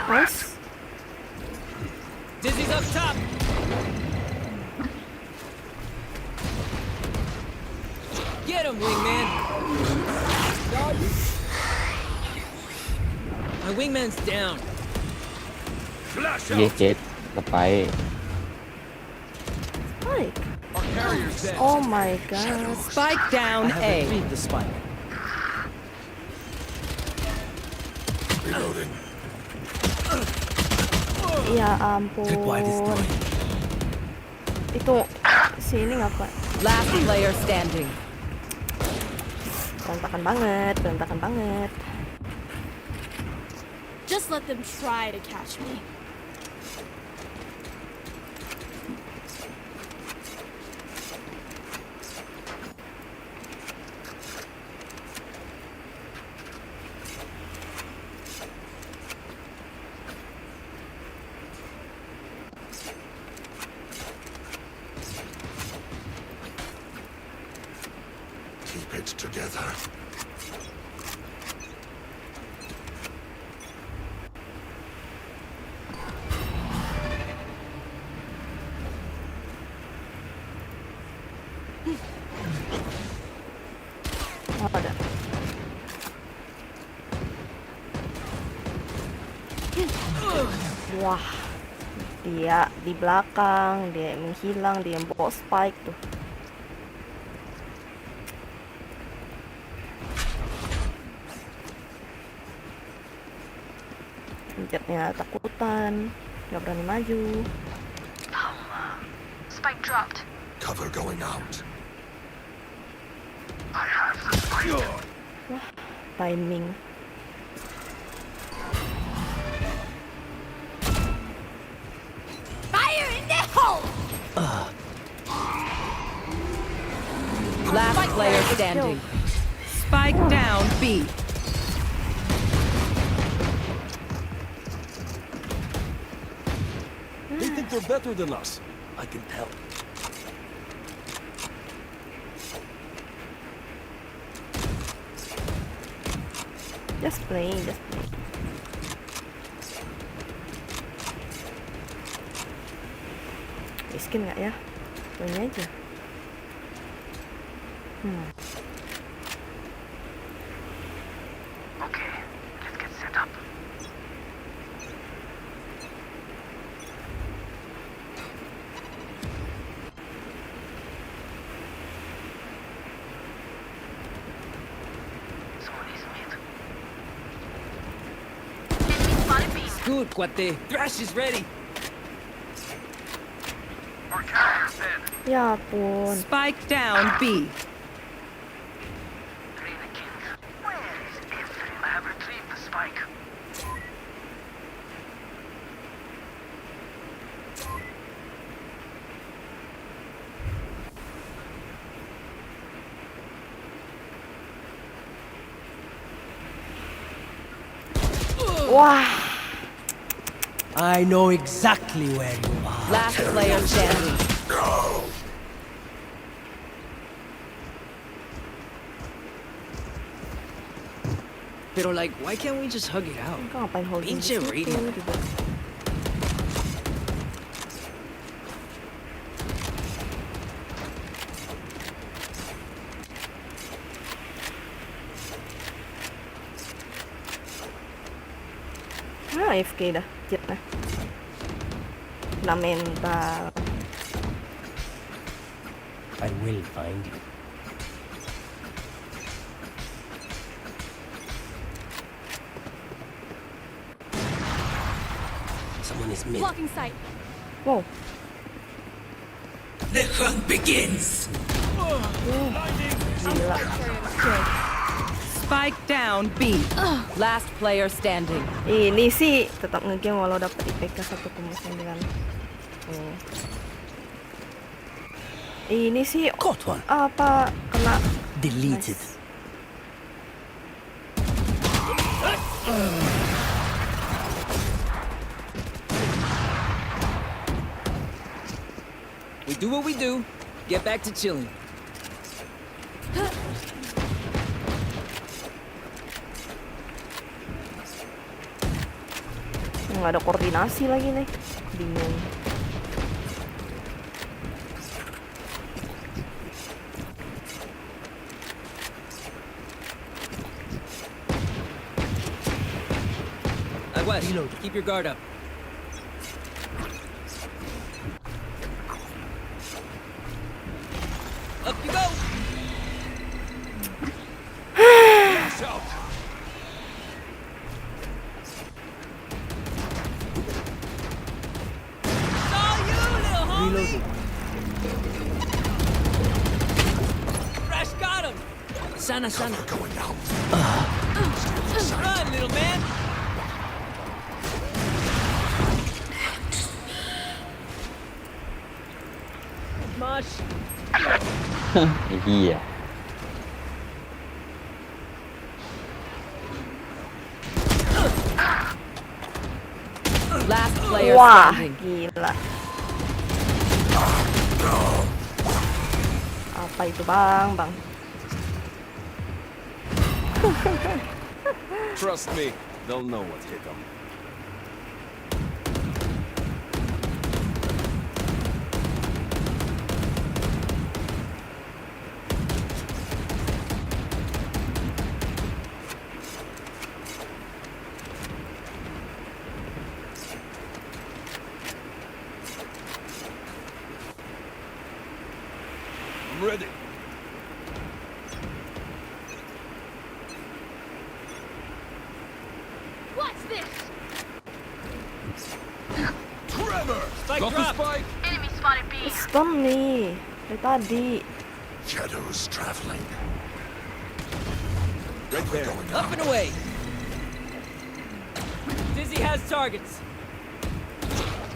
Nice. Dizzy's up top. Get him, wingman. My wingman's down. เย่เจ็ดสไป Spike. Oh my god. Spike down I have A. retrieved the spike. Ya ampun. Tripwire destroyed. Itu sini ngapa? Last player standing. Berantakan banget. Just let them try to catch me. Keep it together. Oh, ada. Wah, dia di belakang, dia menghilang, dia bawa spike tuh. Jetnya takutan, nggak berani maju. Spike dropped. Cover going out. Wah, timing. Fire in the hole! Last player standing. Spike down B. They think they're better than us. I can tell. Just playing. Miskin nggak ya? Ini aja. Okay, let's get set up. Someone is mid. Enemy spotted B. Good, cuate. Thrash is ready. Our carrier's dead. Ya ampun. Spike down B. Reyna killed. Where is Ephraim? I have retrieved the spike. Wah, I know exactly where you are. Last player standing. Pero like, why can't we just hug it out? Kau ngapain holding di Pinche situ radio. gitu. AFK dah, Jet nah. Kena mental. I will find you. Someone is mid. Blocking sight. Wow. The hunt begins. Gila. Spike down B. Last player standing. Ini sih tetap ngegame walau dapat IPK 1,9. Ini sih Caught one. apa kena Deleted. Nice. We do what we do. Get back to chilling. Nggak ada koordinasi lagi nih. Bingung. West, keep your guard up. Up you go. Reloading. Crash got him. Sana. Going down. Run, little man. Mosh. Iya. Last player Wah, standing. gila. Apa itu bang? Trust me, they'll know what hit them. I'm ready. What's this? Trevor! Spike Got the drop. spike! Enemy spotted B. Stun nih dari tadi. Shadows traveling. Right there. Up and away. Dizzy has targets.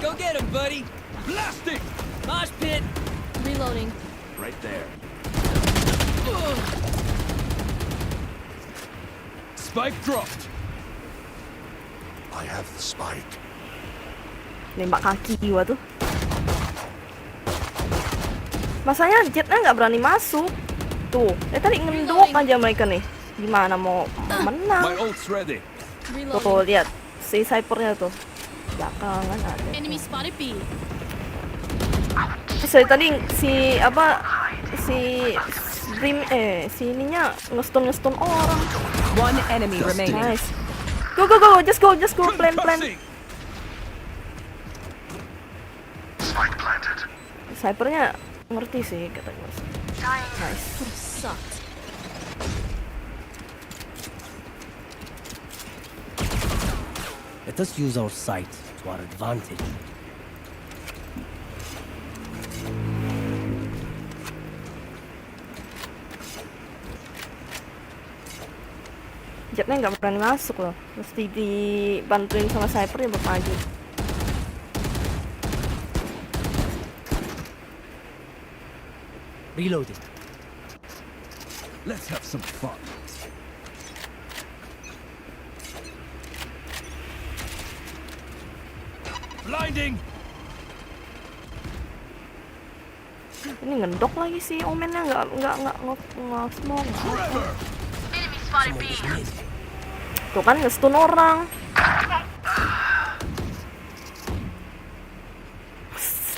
Go get him, buddy. Blasting! Mosh pit. Reloading. Right there. Spike dropped. I have the spike. Nembak kaki gua tuh. Masanya Jetnya nggak berani masuk. Tuh, tadi ngendok aja mereka nih. Gimana mau menang? My ult's ready. Tuh, lihat si Cyphernya tuh. Belakangan ada. Enemy spotted B. So, tadi si apa si Dream si ininya ngestun orang. One enemy remaining. Nice. Go, just go, plan. Spike planted. Cyphernya ngerti sih kata gue. Nice. Sucked. Let us use our sight to our advantage. Jetnya nggak berani masuk loh. Mesti dibantuin sama Cypher ya buat maju. Reloading. Let's have some fun. Blinding! Ini ngedok lagi sih Omennya nggak smoke. Enemy spotted B. Tuh kan nge-stun orang.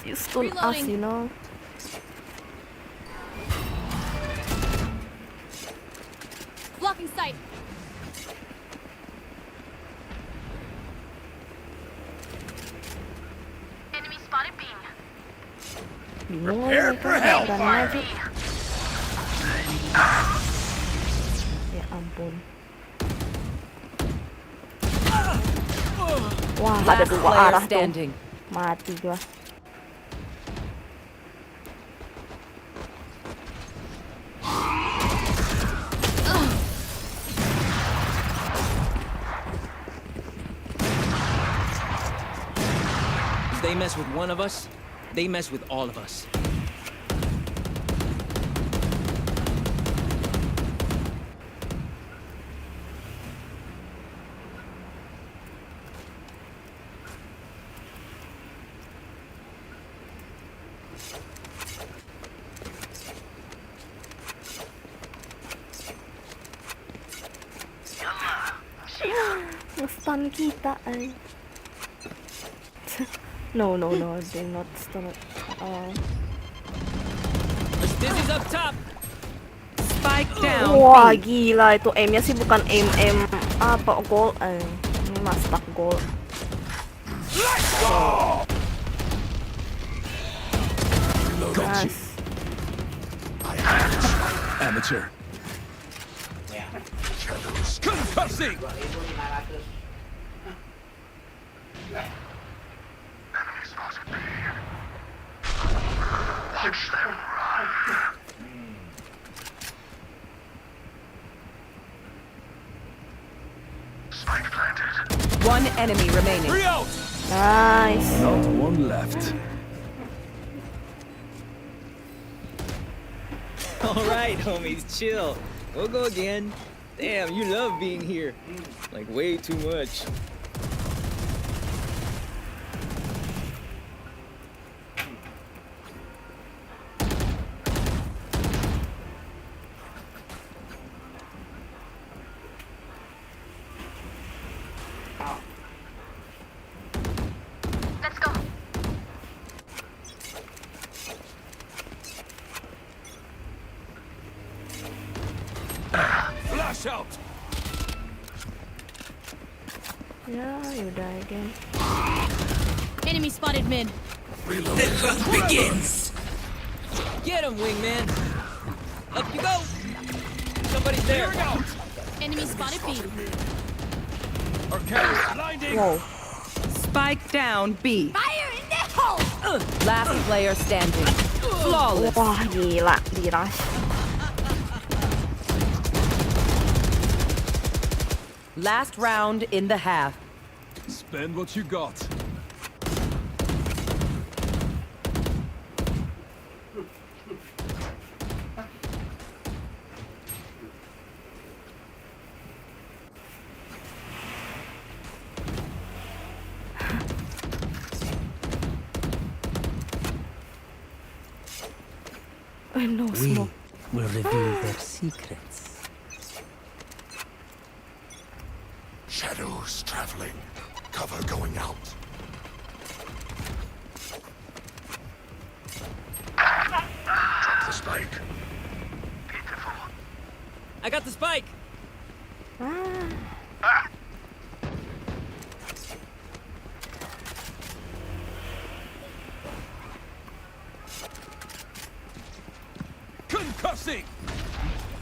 You stun us, Reloading. you know. Blocking sight. Enemy spotted B. Bingung lagi mereka nggak berani maju. Ya ampun. Wah, ada dua arah tuh. Mati gua. If they mess with one of us, they mess with all of us. Nge-stun kita ay. No, they're not stun at all. Dizzy's up top. Spike down. Wah, gila itu aimnya sih bukan aim apa goal. Ini mah stuck goal. Nice. Amateur. Concussing! One enemy remaining. Nice. Not one left. Alright, homies, chill. We'll go again. Damn, you love being here. Like, way too much. Let's go. Flash out! Yeah, you die again. Enemy spotted mid. Get him, wingman. Up you go. Somebody's there. Enemy spotted B. Blinding! Wow. Spike down B. Fire in the hole! Last player standing. Flawless. Wah, gila di rush. Last round in the half. Spend what you got. No smoke. will reveal their secrets. Shadows traveling. Cover going out. Drop the spike. I got the spike. Concussing!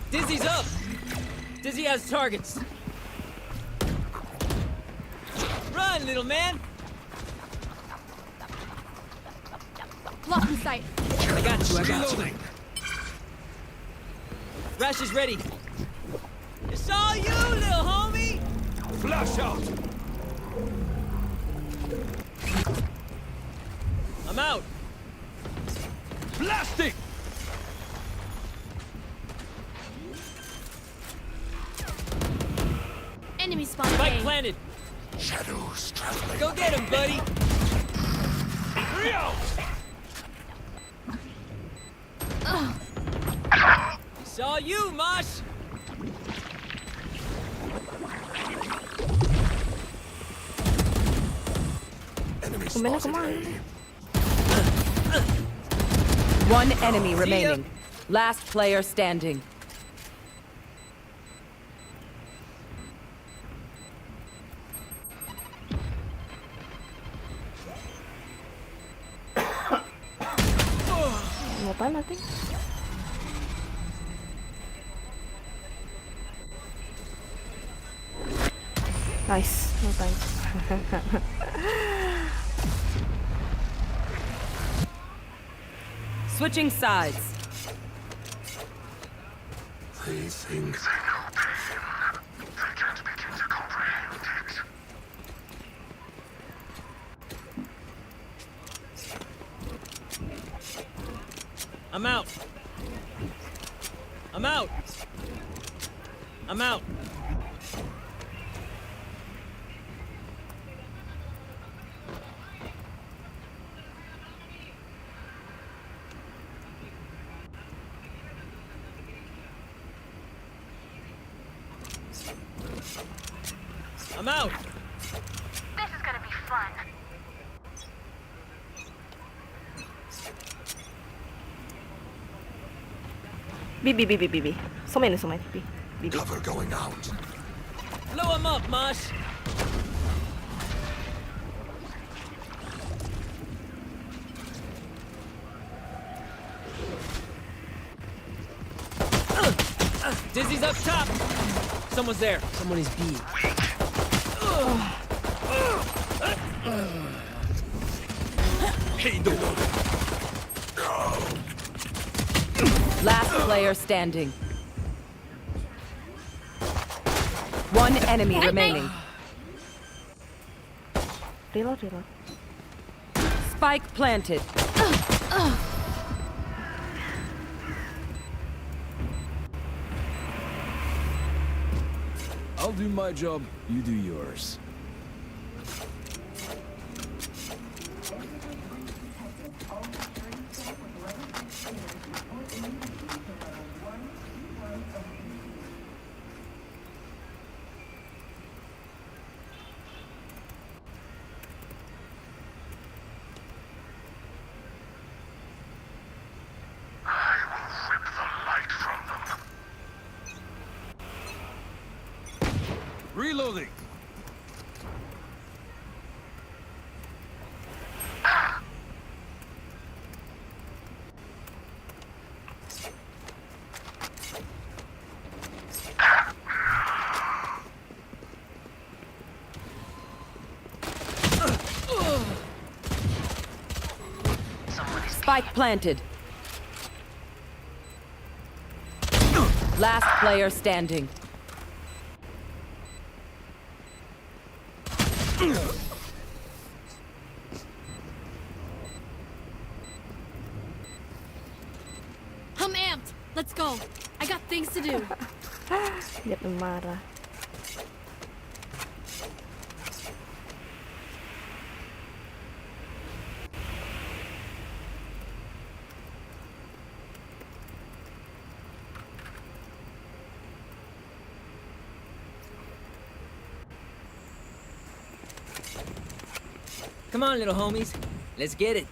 Dizzy's up. Dizzy has targets. Run, little man. Blocking sight. I got you. Rash is ready. It's all you, little homie. Flash out! I'm out. Blasting! Enemy spotted Spike A. planted. Shadows traveling. Go get him, buddy. Rio! Saw you, Mosh! Kumena kemana? One enemy remaining. Last player standing. Ngapain natin? Nice, no time. Switching sides. They think they know pain. They can't begin to comprehend it. I'm out. I'm out. I'm out. I'm out. This is gonna be fun. B. So many. B. Cover going out. Blow him up, Mosh. Dizzy's up top. Someone's there. Someone is B. Last player standing. One enemy remaining. Reload. Spike planted. I'll do my job, you do yours. Reloading. Spike planted. Last player standing. I'm amped. Let's go. I got things to do. Dia marah. Come on, little homies. Let's get it.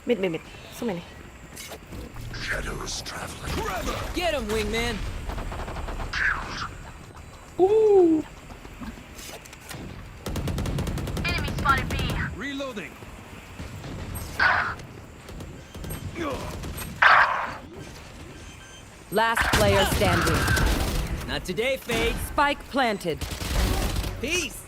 Mid. So many. Shadows traveling. Get him, wingman. Enemy spotted B. Reloading. Last player standing. Not today, Fade. Spike planted. Peace.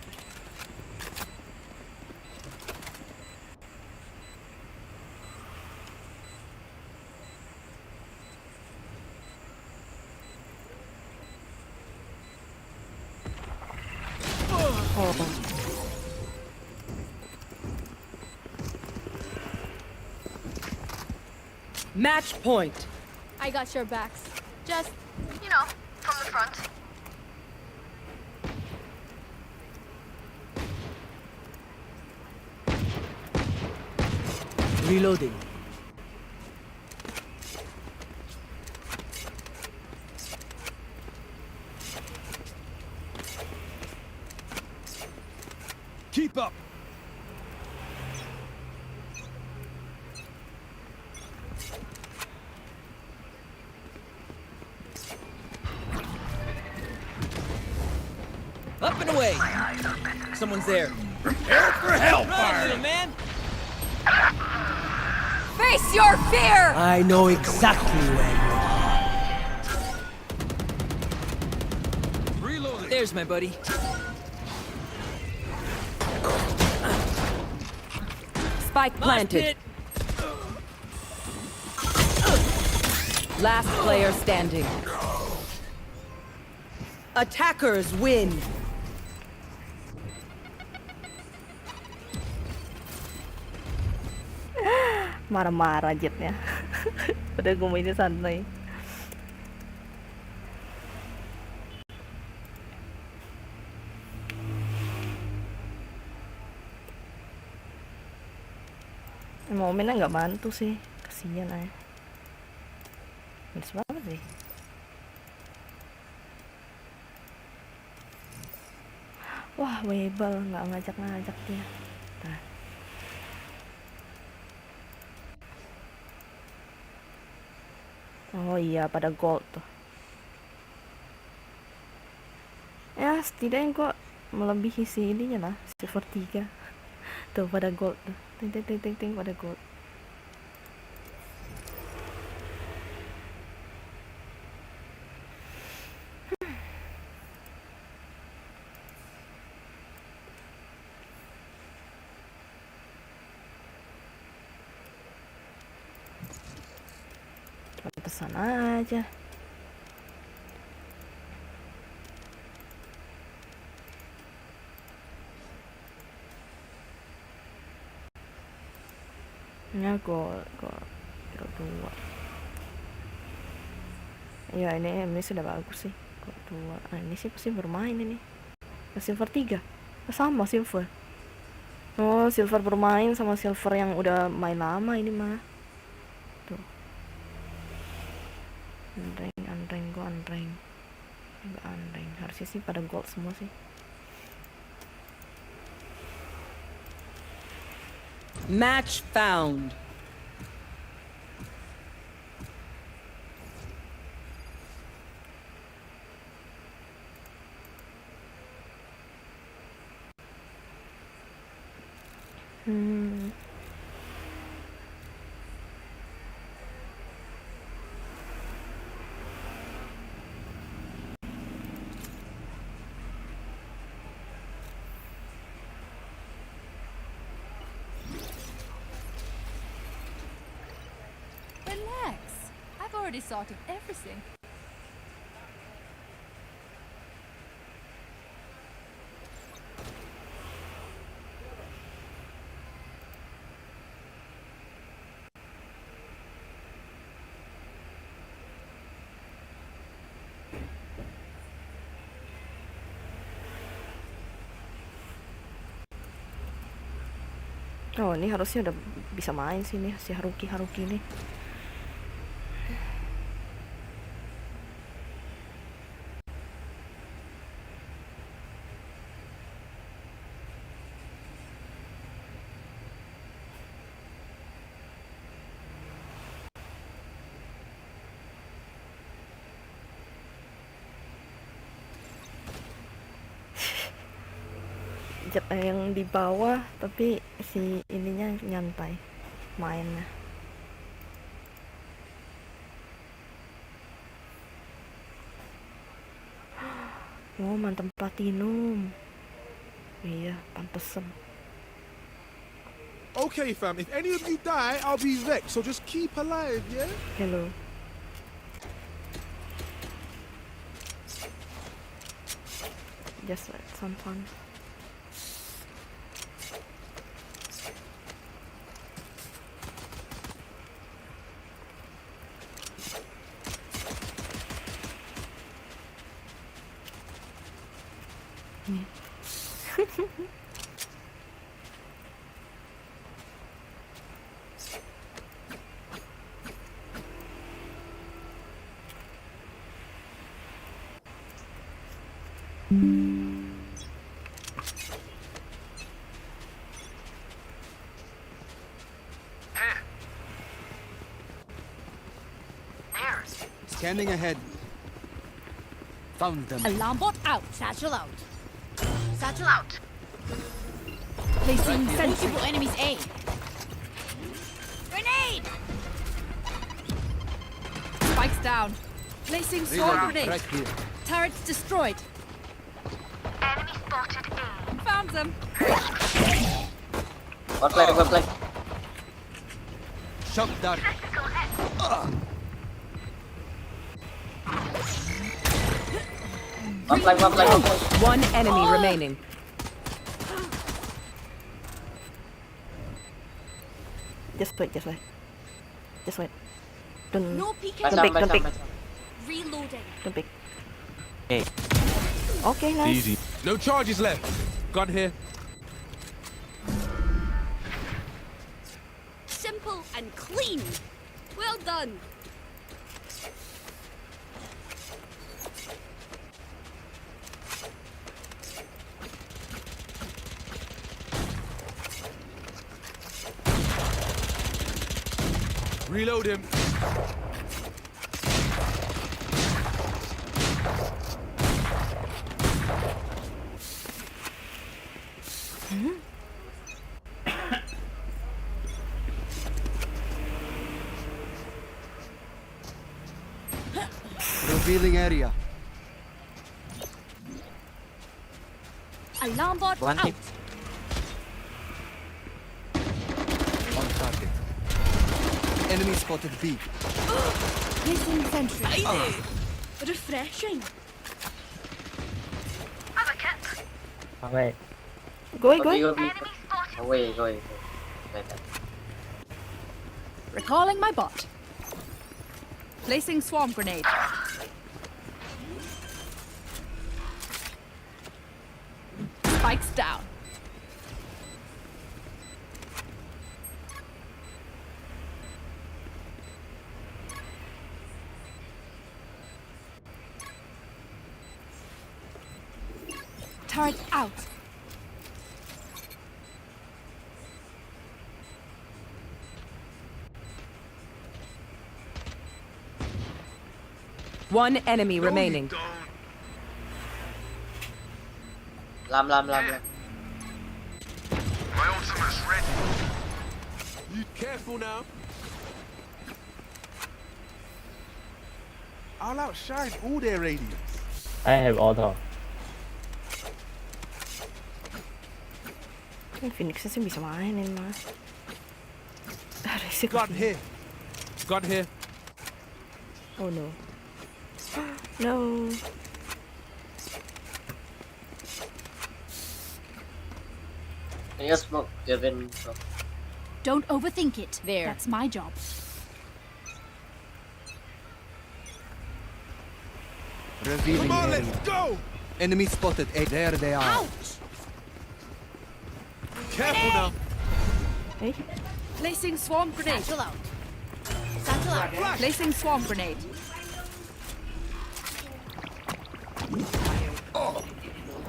Match point. I got your backs. Just You know, from the front. Reloading. Keep up. Up and away. Someone's there. Prepare for hellfire. Run, little man. Face your fear! I know exactly where you are. Reloading. There's my buddy. Spike planted. Last player standing. Attackers win. Marah-marah Jetnya. Udah gue mainnya santai. Momennya nggak bantu sih, kasihan aja. Miss banget sih. Wah, Webel nggak ngajak-ngajak dia. Nah. Oh iya, pada gold tuh. Ya, setidaknya kok melebihi si ininya lah, silver 3. Tuh pada gold tuh. Ting ting ting ting ting pada gold. Pesan aja. Ya gol hero 2. Ya ini sudah bagus sih. Gol 2. Nah, ini sih pasti bermain ini. Silver 3. Sama silver. Oh, silver bermain sama silver yang udah main lama ini mah. Tuh. Anreng, gua anreng. Enggak anreng. Harusnya sih pada gold semua sih. Match found. Relax. I've already sorted everything. Oh, ini harusnya udah bisa main sih nih si Haruki nih. Yang di bawah tapi si ininya nyantai mainnya. Oh, mantan platinum. Iya, pantesan. Okay, fam. If any of you die, I'll be vexed. So just keep alive, yeah? Hello. Just like some fun. Scanning ahead. Found them. Alarm bot out. Satchel out. Satchel out. Placing sentry. Multiple enemies A. Grenade! Spikes down. Placing swarm grenade. Right here. Turrets destroyed. Enemy spotted A. Found them. One flag. Shock dart. Tactical hit. One enemy remaining. Just wait. Don't No peeking. don't pick. Reloading. Don't pick. Okay, nice. Easy. No charges left. Gun here. Simple and clean. Well done. Reload him. Revealing area. Alarm bot One out. tip. On target. Enemy spotted B. Placing sentry. Refreshing. Have a kit. Wait. Go away. Enemy spotted. Recalling my bot. Placing swarm grenade. Spikes down. Turret out. One enemy remaining. Lam. My ultimate's ready. You careful now. I'll outshine all their radiance. I have auto. Phoenix sih bisa mainin mas. Resiko. Gun here. Gun here. Oh no. No. Don't overthink it. There. That's my job. Revealing Come on, area. let's go. Enemy spotted A. There they are. Ouch! Careful now. Hey. Placing swarm grenade. Satchel out. Satchel out. Placing swarm grenade.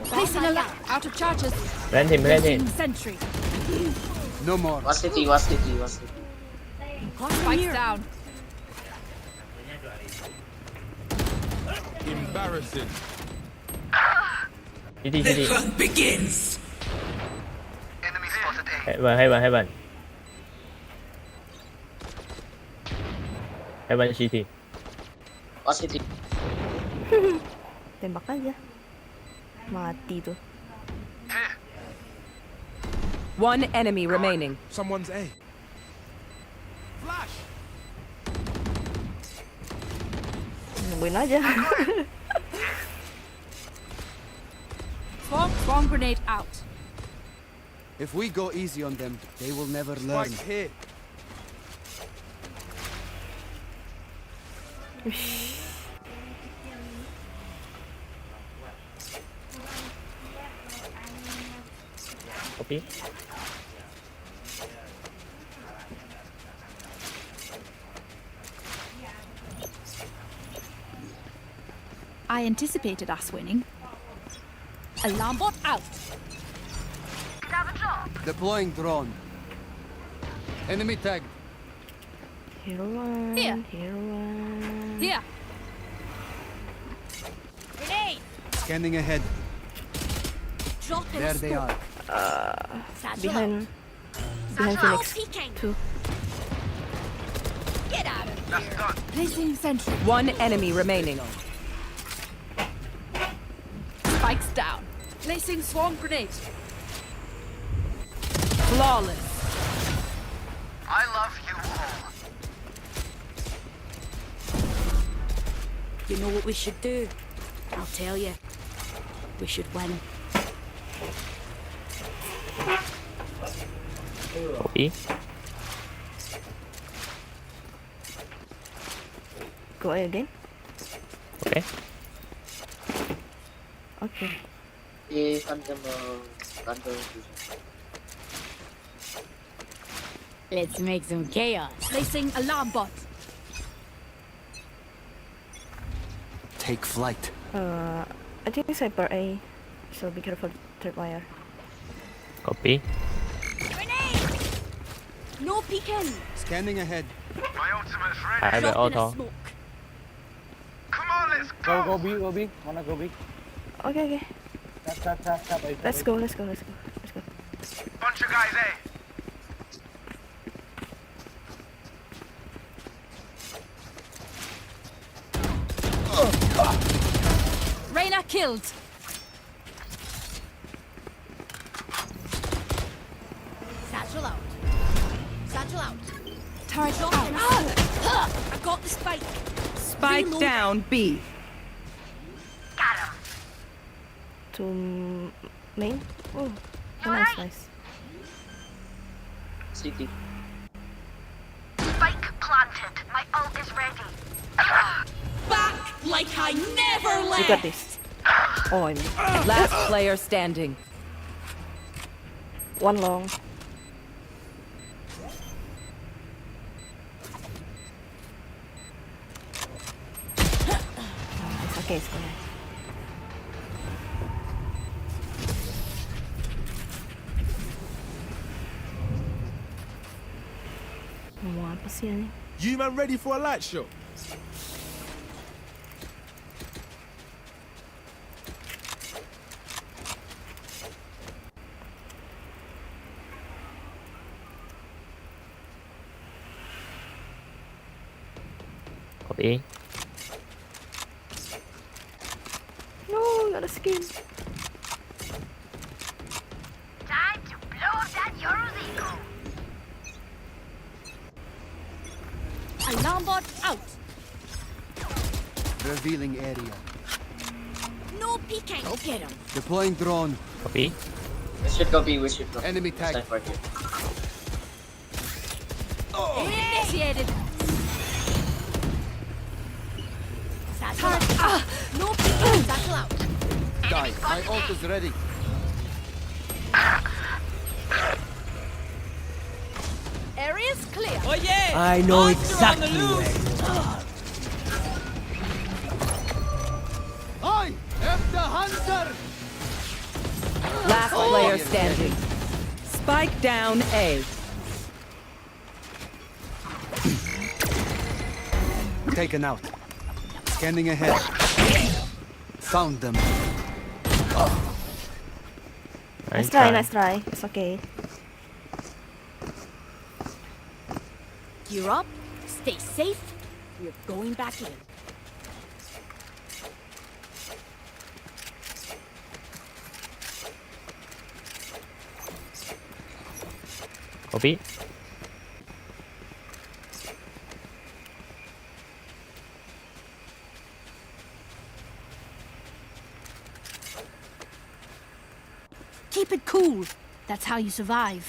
Placing alarm. Out of charges. Rent him. Placing sentry. No more. Spikes down. Embarrassing. CT. Begins. Enemy spotted A. Heaven. Heaven CT. Tembak aja. Mati tuh. One enemy remaining. Someone's A. Flash. Nungguin aja. Swarm grenade out. If we go easy on them, they will never learn. Spike here. Copy. I anticipated us winning. Alarm bot out. Have a job. Deploying drone. Enemy tagged. Hero one. Here. Hero one. Here. Scanning ahead. Drop in There a they smoke. are. Satchel out. Behind Satchel out. Phoenix. Peeking. 2. Get out of here. Placing sentry. One enemy remaining. Spikes down. Placing swarm grenade. Flawless. I love you all. You know what we should do? I'll tell you. We should win. Copy. Go A again. Okay. Okay. Let's make some chaos. Placing alarm bot. Take flight. I think it's Cypher A. So be careful, tripwire. Copy. Grenade! No peeking. Scanning ahead. My ultimate's ready. I have an Drop in a auto. smoke. Come on, let's go. Go B, go B. Wanna go B? Okay, okay. Tap. Let's go. Let's go. Bunch of guys, eh? Reyna killed. Satchel out. Satchel out. Turret Drop out. in a smoke. I got the spike. Spike Reload. down B. Got him. To main. Oh, nice. CT. Spike planted. My ult is ready. Back like I never You left. got this. Oh, I'm Last player standing. one long. It's okay, it's okay. Mau apa sih ini? You man ready for a light show? Copy. No, got a skin. Time to blow that Eurozego. Alarm bot out. Revealing area. No peeking. Go get him. Deploying drone. Copy. We should go B, we should go. Enemy tag. Right here. Initiated. Satchel out. No peeking. Satchel out. Die. My ult is ready. Area's clear. Oh yeah! I know exactly I am the hunter. Last player standing. Spike down A. Taken out. Scanning ahead. Found them. Nice try, nice try. It's okay. Gear up. Stay safe. We're going back in. Copy. Keep it cool. That's how you survive.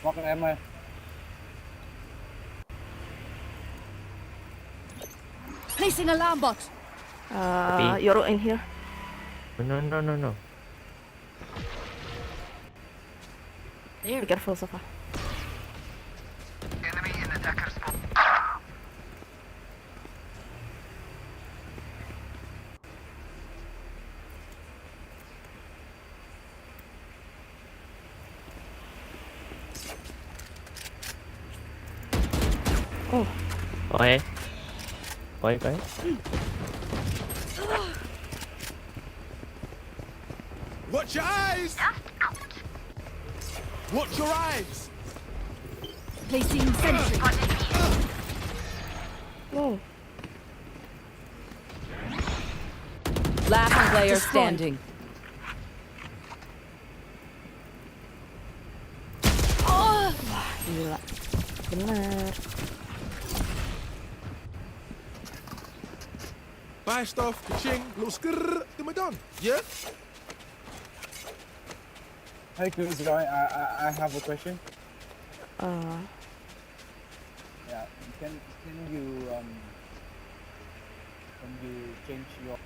Walk in ammo. Placing alarm bot. You're in here. No. Be careful, Safa. Enemy in attacker spot. Oh, Okay. Go ahead. Watch your eyes! Watch your eyes! Placing sentry. Wow. Last player standing. Gila. Bener. Buy stuff, ka-ching, little skrrr, then we're done. Yeah? Hey, Chris, I have a question. Yeah, can you change your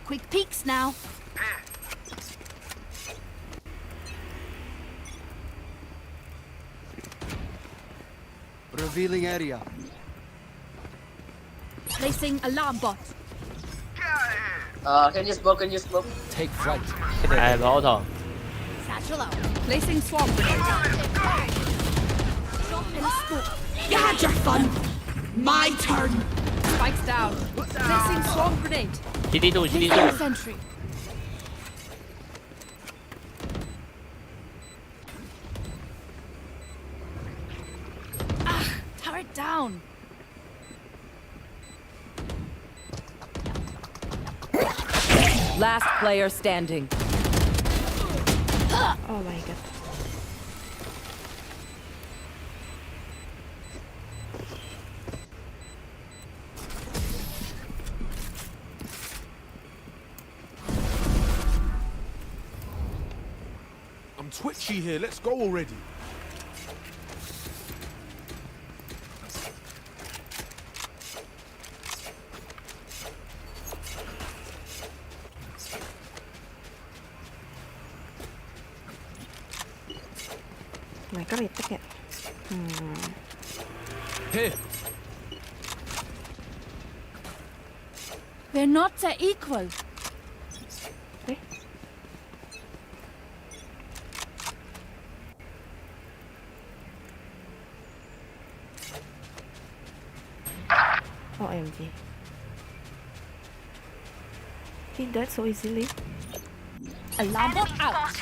Quick peeks now. Revealing area. Placing alarm bot. can you smoke? Take flight. I have auto. Satchel out. Placing swarm grenade. Drop in smoke. You had your fun. My turn. Spikes down. Placing swarm grenade. GD2, Placing GD2. sentry. Turret down. Last player standing. Oh my god. I'm twitchy here, let's go already. Mereka retake ya? Here. We're not equal. Eh? OMG. He died so easily. Alarm bot out.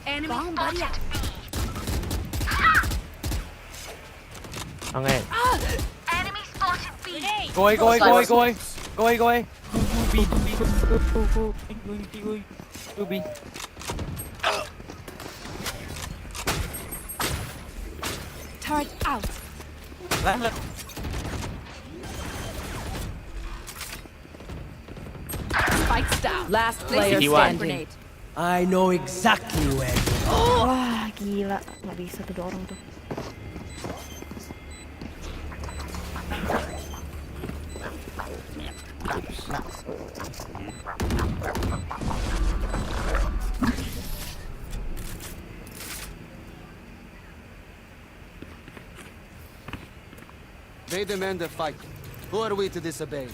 Enemy spotted. Okay. Enemy spotted B. Go away. B. Turret out. Spikes down. Last player Placing One. swarm standing. grenade. I know exactly where. Wah, gila. Nggak bisa tuh 2 orang tuh. They demand a fight. Who are we to disobey?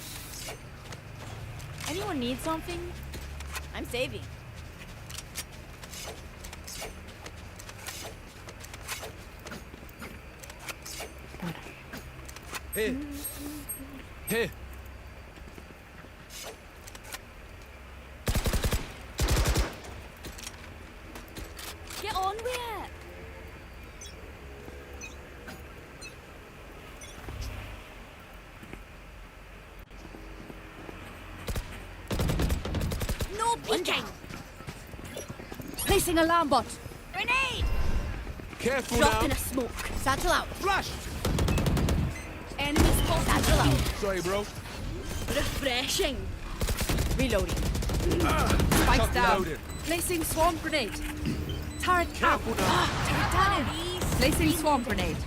Anyone need something? I'm saving. Here. Here. Get on with it. No peeking. Placing alarm bot. Grenade. Careful Drop now. in a smoke. Satchel out. Flash! Enemy spotted. Satchel out. Sorry, bro. Refreshing. Reloading. Spikes down. Loaded. Placing swarm grenade. Turret out. Careful now. Turret down. Placing swarm grenade.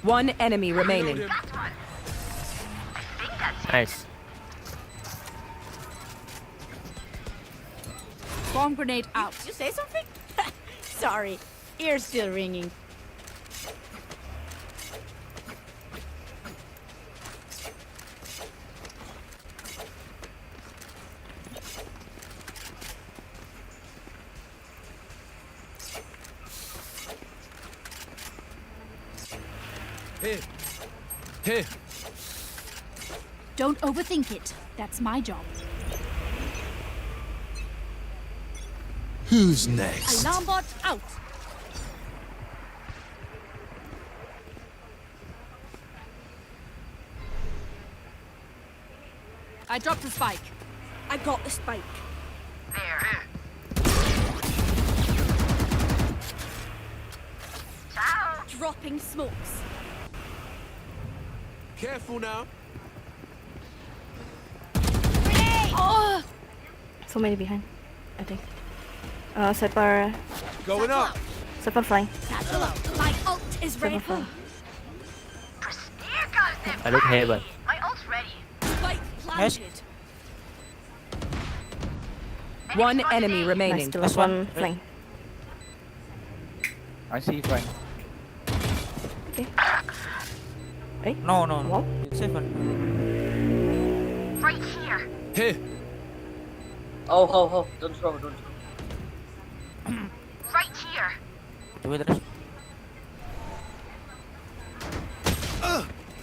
One enemy remaining. Reloading. Nice. Swarm grenade out. You say something? Sorry. Ears still ringing. Here. Here. Don't overthink it. That's my job. Who's next? Alarm bot out. I dropped the spike. I got the spike. There. Ciao. Dropping smokes. Careful now. Oh! So many behind, I think. Cypher Going up. flying. Satchel out. My ult is Cypher ready. flying. Here goes them. I look heaven. My ult's ready. Spike planted. One enemy Nice, remaining. the last one flying. I see Frank. Okay. Hey? No, no, no. Wall? It's safe. Right here. Here. Oh, don't throw. Right here. Do it.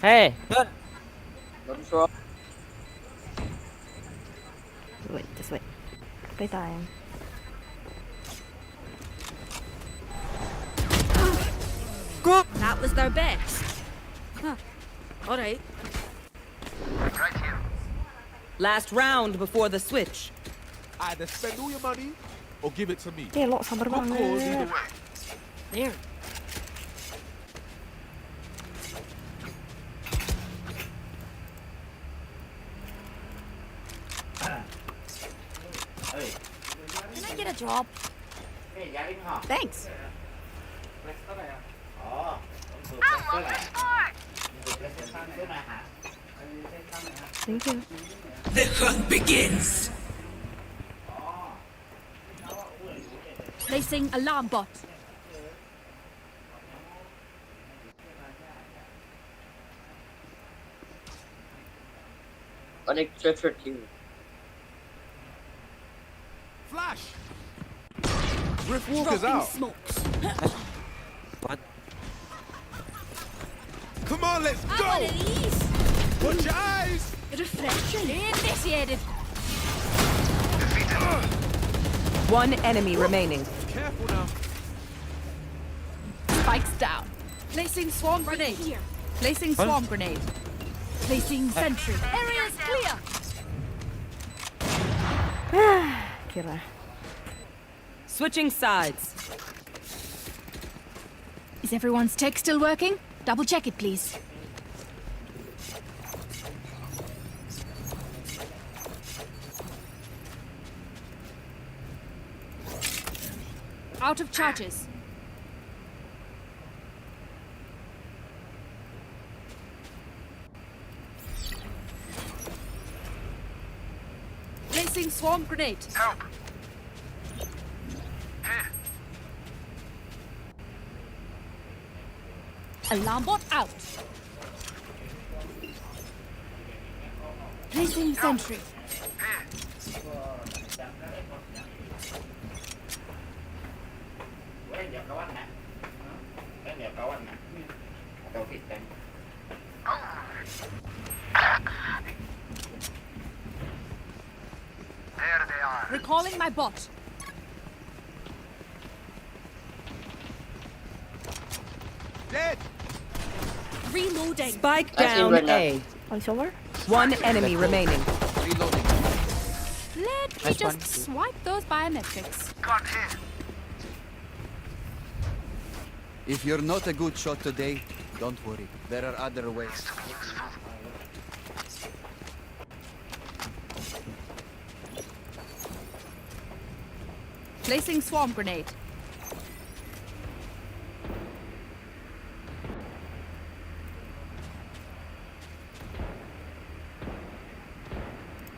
Hey! Don't throw. Wait, just wait. Play time. That was their best. Huh. All right. Right here. Last round before the switch. Either spend all your money or give it to me. Eh, lo, sabar Of course, either banget. way. There. Can I get a drop? Thanks. I'm looking for. Thank you. The hunt begins. Placing alarm bot. Flash. Rift Walker's Dropping out. smokes. Come on, let's I go. want of these. Watch your eyes. Refreshing. Initiated. One enemy remaining. Careful now. Spikes down. Placing swarm Right grenade. here. Placing swarm grenade. Placing sentry. Area is clear. Kira. Switching sides. Is everyone's tech still working? Double check it, please. Out of charges. Placing swarm grenade. Help. Alarm bot out. Placing sentry. There they are. Recalling my bot. Dead. Reloading. Spike down A. On silver? One enemy remaining. Reloading. Let me just swipe those biometrics. Got hit. If you're not a good shot today, don't worry. There are other ways. Placing swarm grenade.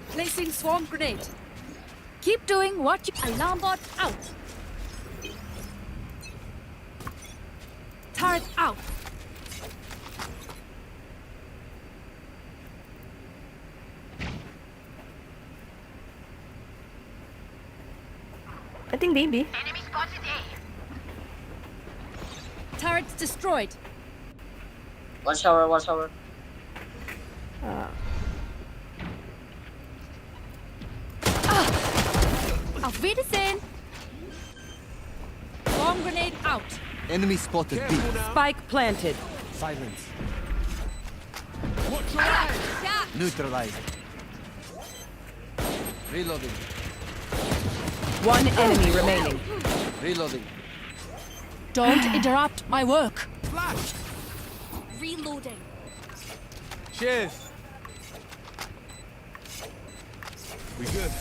Placing swarm grenade. Keep doing what you. Alarm bot out. Turret out. I think baby. Enemy spotted A. Turrets destroyed. One shower, one shower. Auf Wiedersehen. Bomb grenade out. Enemy spotted B. Spike planted. Silence. Neutralized. Reloading. One enemy remaining. Reloading. Don't interrupt my work. Flash. Reloading. Cheers. We good.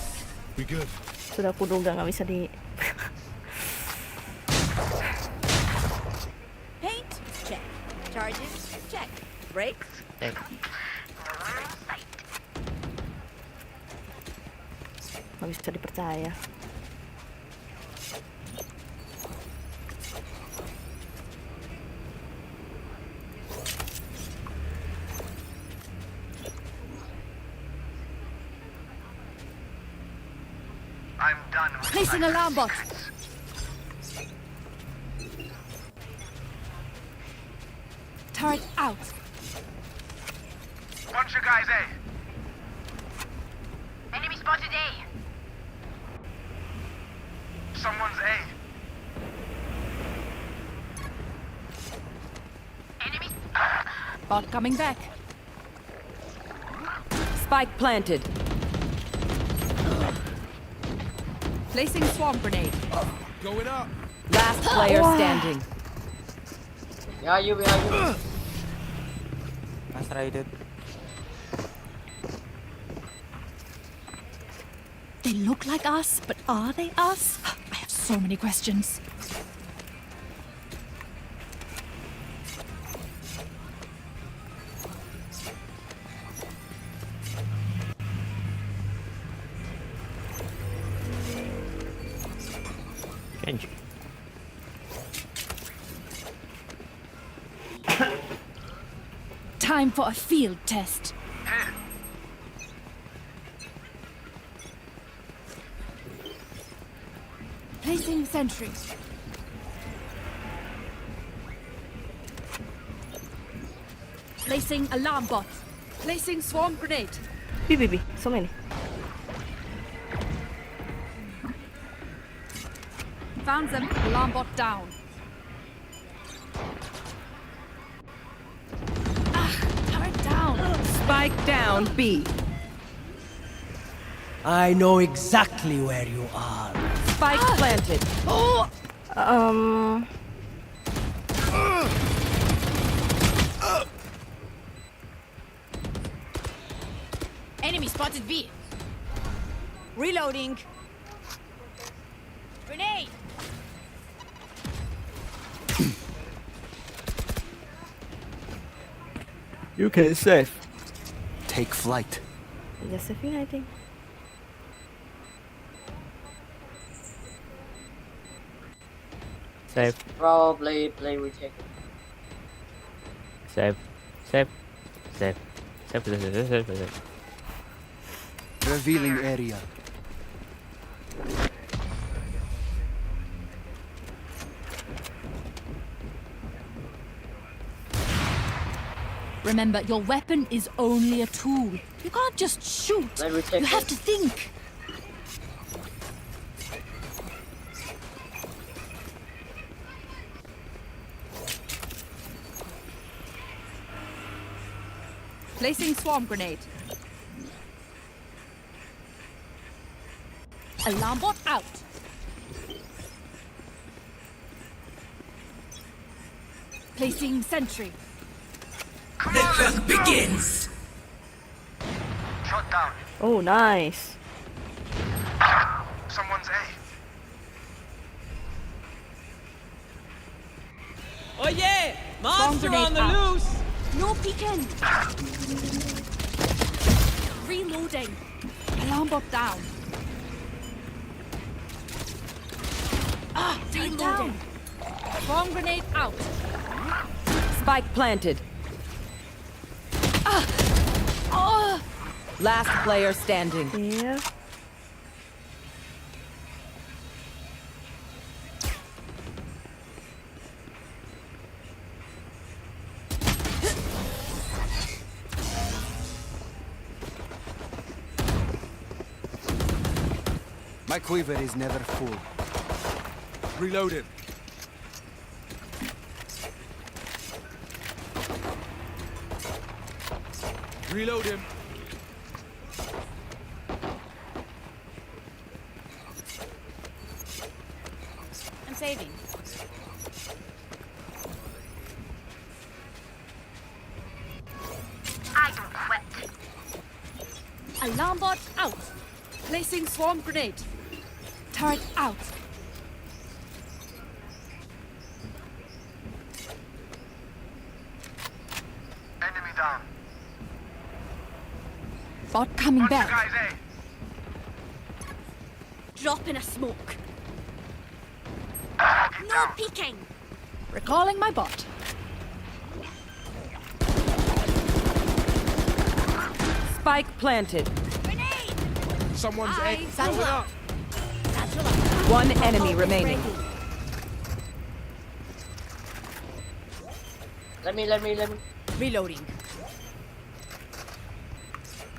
We good. Sudah aku duga nggak bisa di. Paint? Check. Charges? Check. Brakes? Nggak bisa dipercaya. I'm done with Placing alarm bot. Turret out. bunch of guys A. Enemy spotted A. Someone's A. Enemy. Bot coming back. Spike planted. Placing swarm grenade. Going up. Last player standing. Behind you, behind you. Frustrated. They look like us, but are they us? I have so many questions. Genji. Time for a field test. Placing sentry. Placing alarm bot. Placing swarm grenade. B. So many. Found them. Alarm bot down. Turret down. Spike down B. I know exactly where you are. Spike planted. Enemy spotted B. Reloading. Grenade. You can save. Take flight. Josephine, I think. Save. Probably play with it. Save. Save. Save. Save. Revealing area. Remember, your weapon is only a tool. You can't just shoot. Let me take You have it. to think. Placing swarm grenade. Alarm bot out. Placing sentry. The hunt begins. Shot down. Oh, nice. Someone's A. Oh yeah! Monster on the loose! No peeking. Reloading. Alarm bot down. Reloading. Bomb grenade out. Spike planted. Last player standing. Iya. My quiver is never full. Reloading. Reload him. I'm saving. I don't quit. Alarm bot out. Placing swarm grenade. Turret out. Enemy down. Bot coming back. Guys, Drop in a smoke. No peeking. Recalling my bot. Spike planted. Someone's egg Satchel going out. up. Satchel out. One enemy remaining. Let me. Reloading.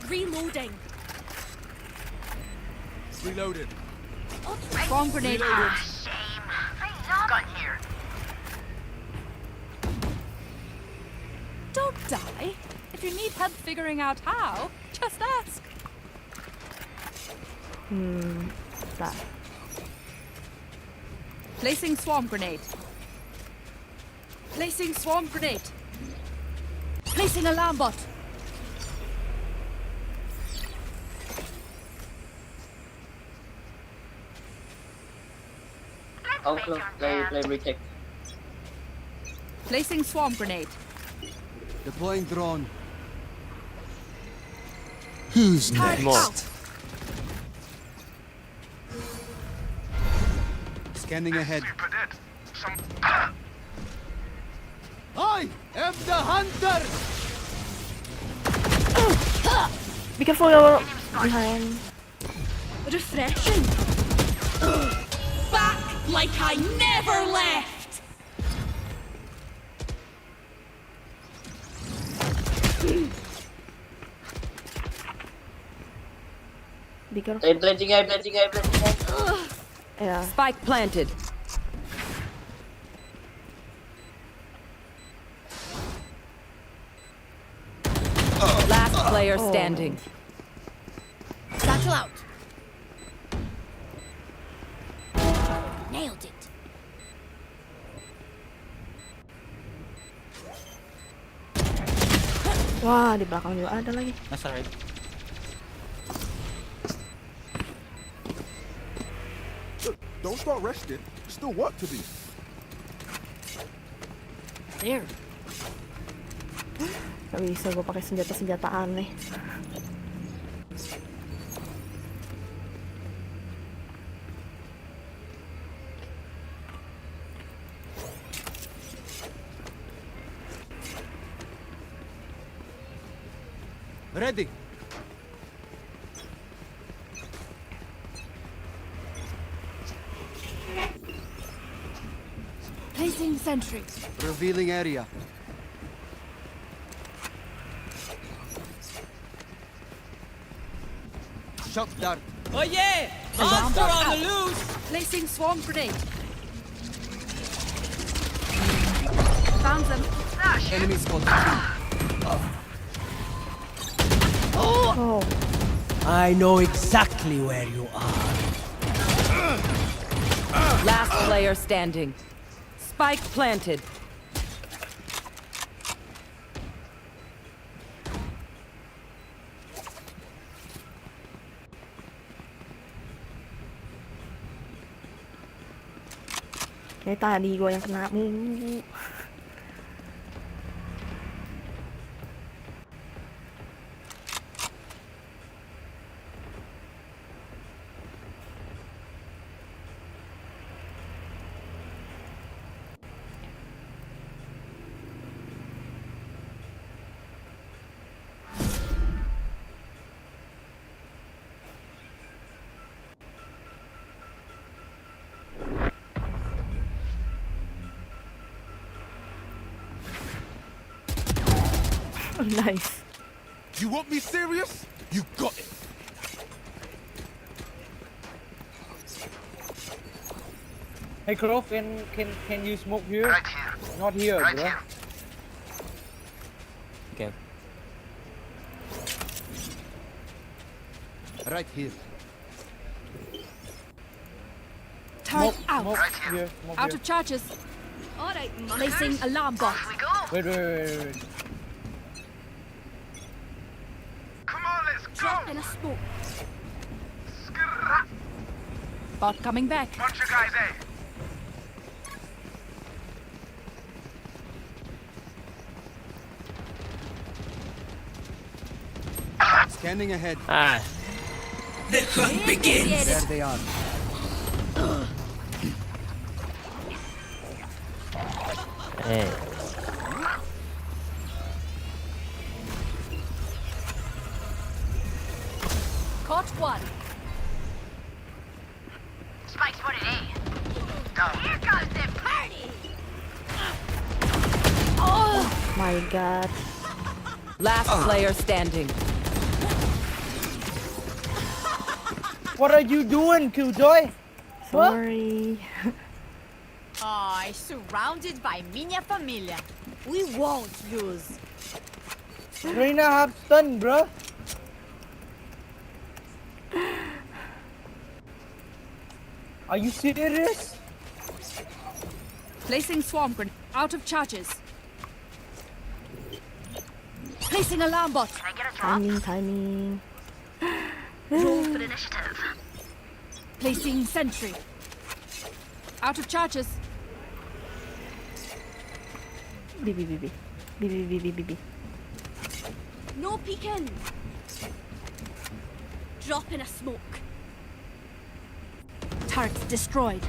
Reloading. Reloaded. Swarm grenade out. gun here. Don't die. If you need help figuring out how, just ask. Bentar. Placing swarm grenade. Placing swarm grenade. Placing alarm bot. Outlook, play retake. Placing swarm grenade. Deploying drone. Who's Turret next? out. Scanning ahead. I am the hunter! Be careful you're behind. Refreshing. Back like I never left. Be careful. They blending eye. Yeah. Spike planted. Last player standing. Satchel out. Nailed it. Wah, di belakang juga ada lagi. That's alright. Look, don't start resting. Still work to do. There. Gak bisa gue pakai senjata-senjata aneh. Ready. Placing sentry. Revealing area. Shock dart. Oh yeah! Alarm Monster bot on out. the loose! Placing swarm grenade. Found them. Enemy spotted. Oh, I know exactly where you are. Last player standing. Spike planted. kayak tadi gue yang kena mulu. Nice. You want me serious? You got it. Hey, Crow, can you smoke here? Right here. Not here, right bro. Here. Okay. Right here. Turret out. Smoke here. Smoke Out here. of charges. All right, Placing alarm bot. Wait. Drop in a smoke. Bot coming back. Scanning ahead. Ah, The hunt begins. There they are. hey. Caught one. Spike spotted A. Here comes the party. My God. Last player standing. What are you doing, Killjoy? Sorry. Oh, surrounded by minha família. We won't lose. Reina have stun, bro. Are you serious? Placing swarm grenade. Out of charges. Placing alarm bot. Can I get a drop? Timing. Roll for initiative. Placing sentry. Out of charges. B. No peeking. Drop in a smoke. Turret destroyed.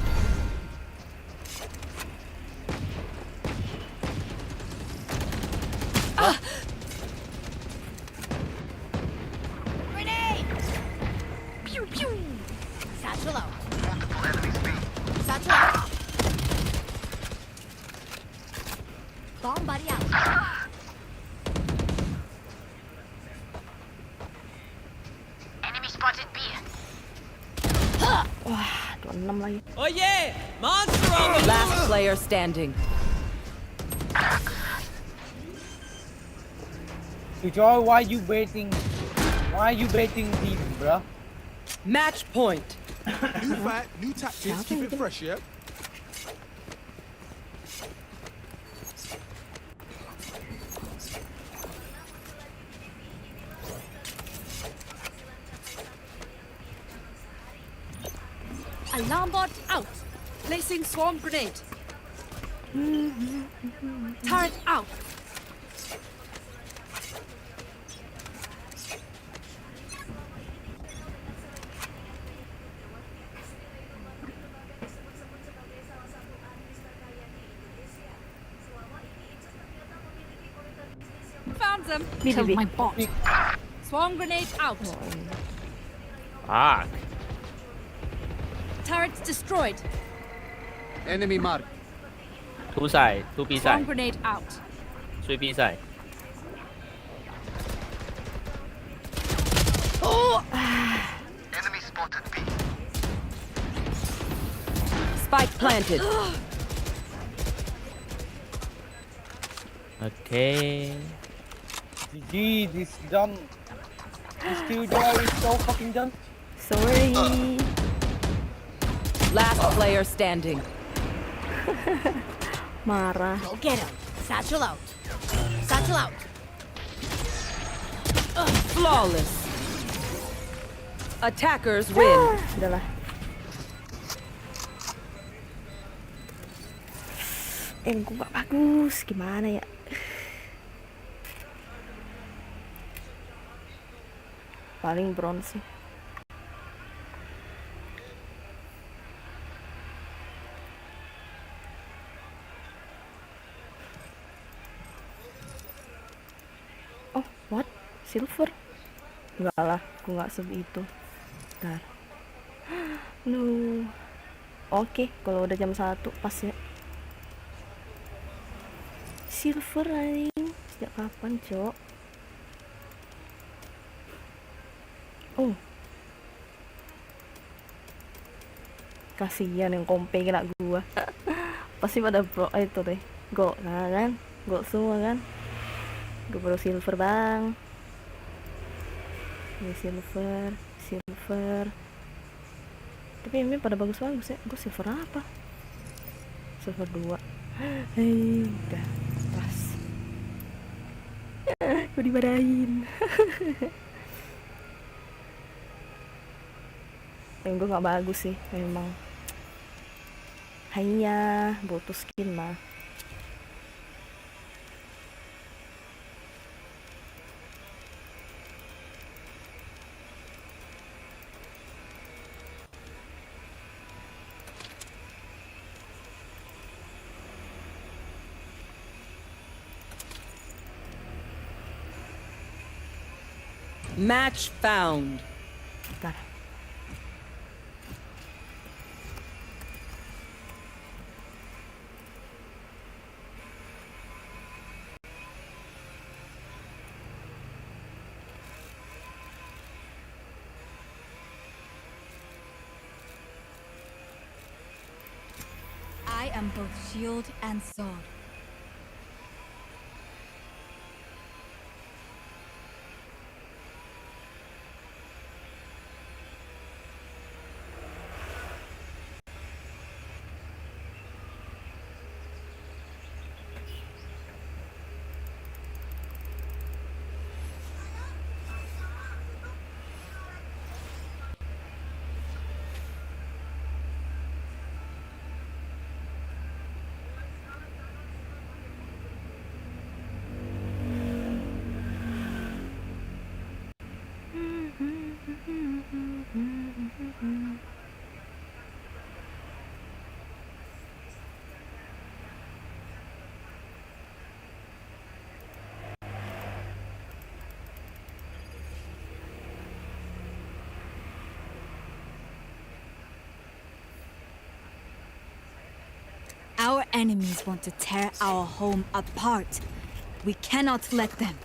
Grenade! Pew pew! Satchel out. Satchel out. Bomb buddy out. Enemy spotted B. Wah, 26 lagi. Oh yeah! Monster on the Last player standing. Killjoy, why you baiting? Why you baiting team, bro? Match point. New fight, new tactics. Keep it fresh, yeah? Alarm bot out. Placing swarm grenade. Turret out. Found them. Killed my bot. Swarm grenade out. Ah, Turrets destroyed. Enemy mark. 2 side, 2 B Swarm side, grenade out. 3 B side. Enemy spotted B. Spike planted. Okay. GG, this dumb. This Killjoy is so fucking dumb. Sorry. Last player standing. Marah. Go get him. Satchel out. Satchel out. Flawless. Attackers win. Udahlah. Gue gak bagus. Gimana ya? Paling bronze sih. Oh, what? Silver? Enggak lah, aku nggak sub itu. Bentar. No. Oke, kalau udah jam 1 pas ya. Silver anjing. Sejak kapan, Cok? Oh. Kasihan yang kompe kena gua. Pasti pada pro itu deh. Go, nah kan? Go semua kan? Gue baru silver bang. Ini silver. Tapi ini pada bagus-bagus ya. Gue silver apa? Silver 2. Hei, udah pas. Gue dimarahin. Yang gue gak bagus sih memang. Hanya butuh skin mah. Match found. Bentar. I am both shield and sword. Our enemies want to tear our home apart. We cannot let them.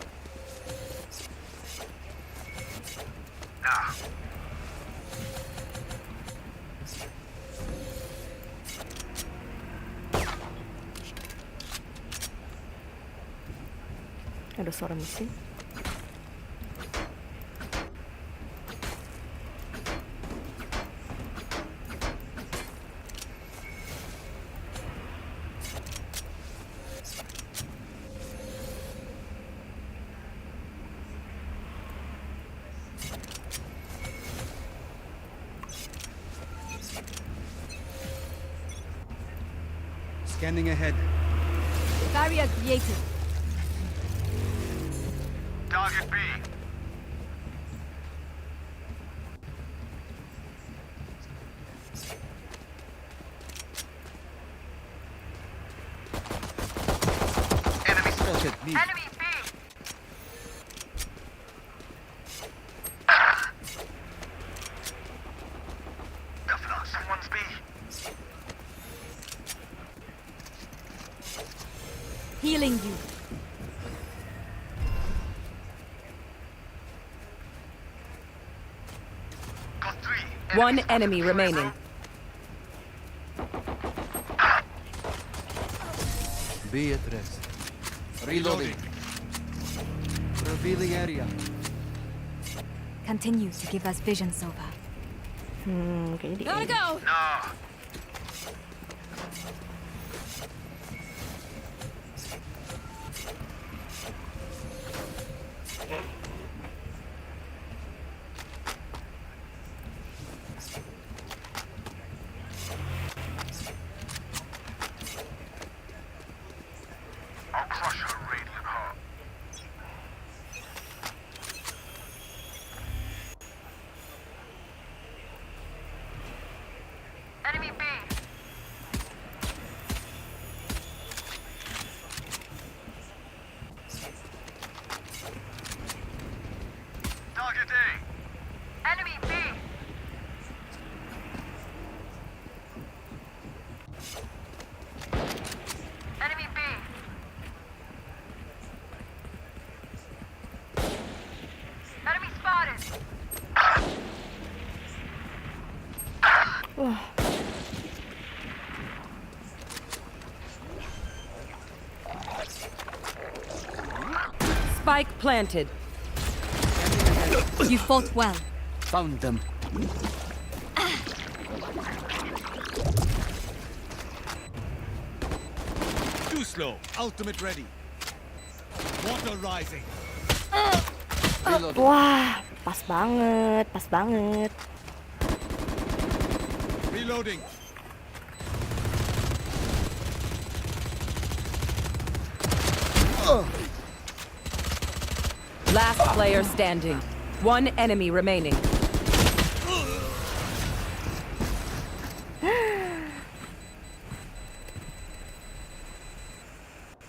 Ada suara mesin. Scanning ahead. Barrier created. Target B. Enemy spotted. Me. Enemy B. Someone's B. Healing you. Got 3. One enemy remaining. Be at rest. Reloading. Revealing area. Continue to give us vision, Sova. Kayaknya di Gotta go. No. I'll crush her radiant heart. Enemy B. Target A. Enemy B. Enemy B. Enemy spotted. Wah. Spike planted. You fought well. Found them. Too slow. Ultimate ready. Water rising. Wah, pas banget, pas banget. Reloading. Last player standing. One enemy remaining.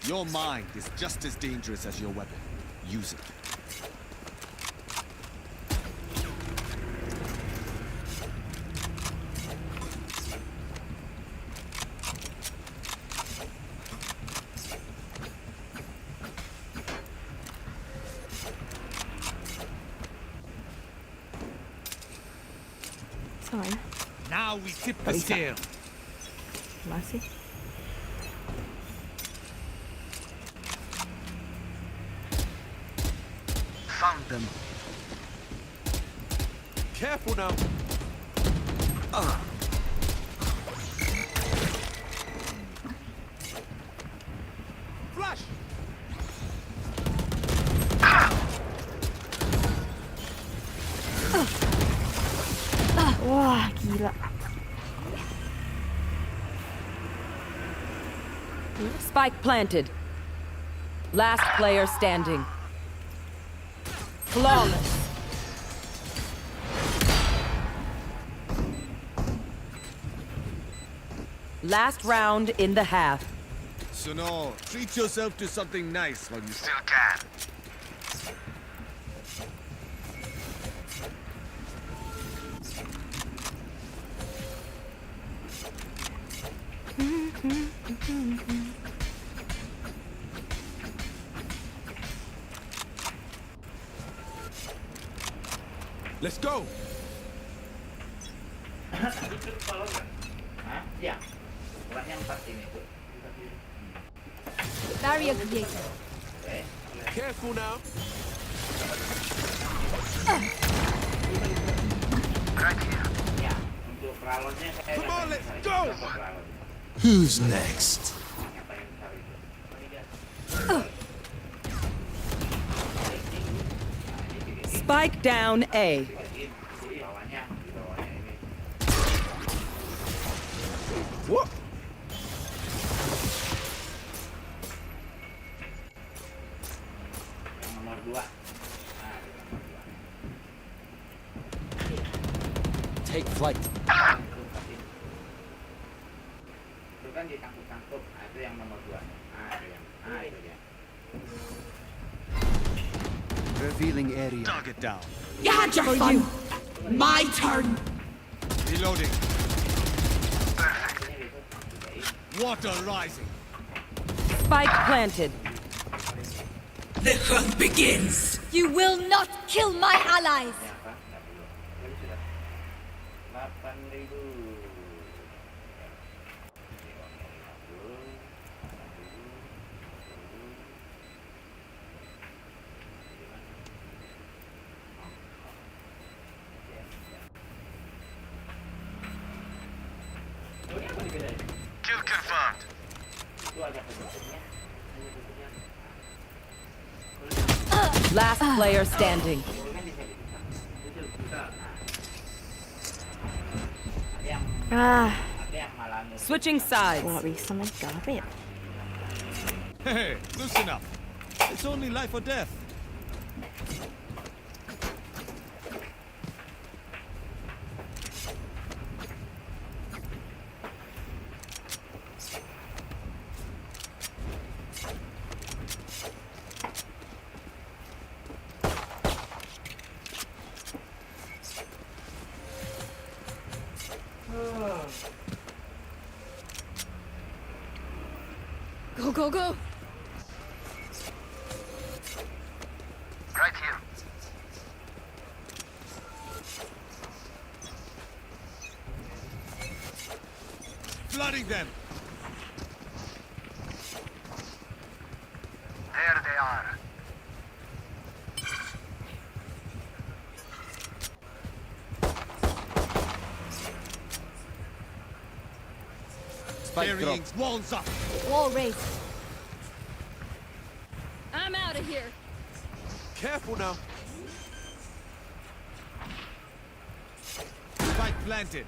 Your mind is just as dangerous as your weapon. Use it. Sana. Now we tip the Gak bisa. scale. Masih. Found them. Careful now. Flash. Wah, gila. Spike planted. Last player standing. Flawless. Last round in the half. So no, treat yourself to something nice while you still can. Let's go. Barrier created. Careful now. Come on, let's go. Who's next? Spike down A. What? Take flight. Revealing area. Target down. You had your fun. My turn. Reloading. Water rising. Spike planted. The hunt begins. You will not kill my allies! Kill confirmed. Last player standing. Ah, Switching sides. gua nggak bisa main apa ya? Hey, loosen up. It's only life or death. Go, go, go! Right here. Flooding them. There they are. Burying walls up. Wall raised. I'm out of here. Careful now. Spike planted.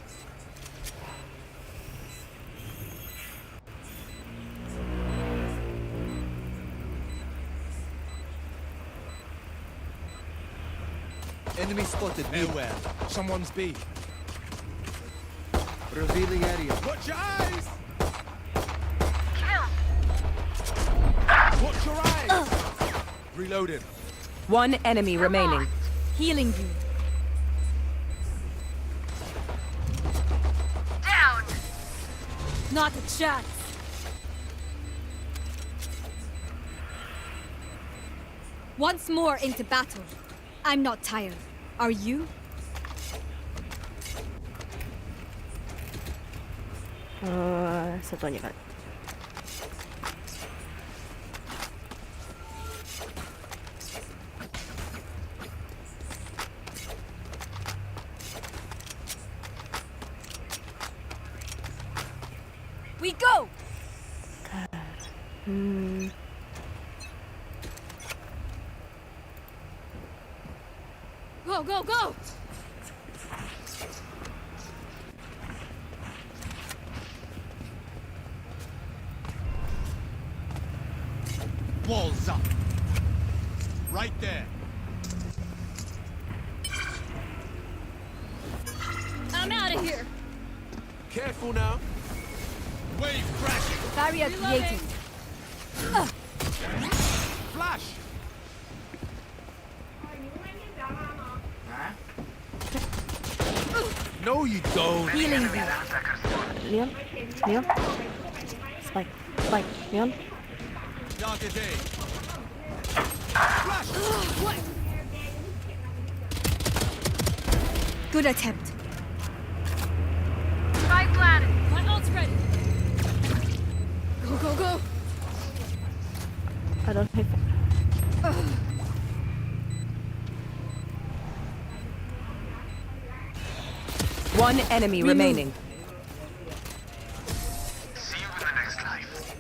Enemy spotted. B. Farewell. Someone's B. Revealing area. Watch your eyes! Kill. Watch your eyes! Reloaded. One enemy remaining. Healing you. Down. Not a chance. Once more into battle. I'm not tired. Are you? Satunya kali. We go! Go, go, go! Walls up. Right there. I'm out of here! Careful now. Wave crashing. Barrier created. Flash! No, you don't. Healing you. Leon, Leon. Spike, Spike, Leon. Target A. What? Good attempt. Spike planted. My ult's ready. Go, go, go! I don't hit. One enemy remaining. See you in the next life.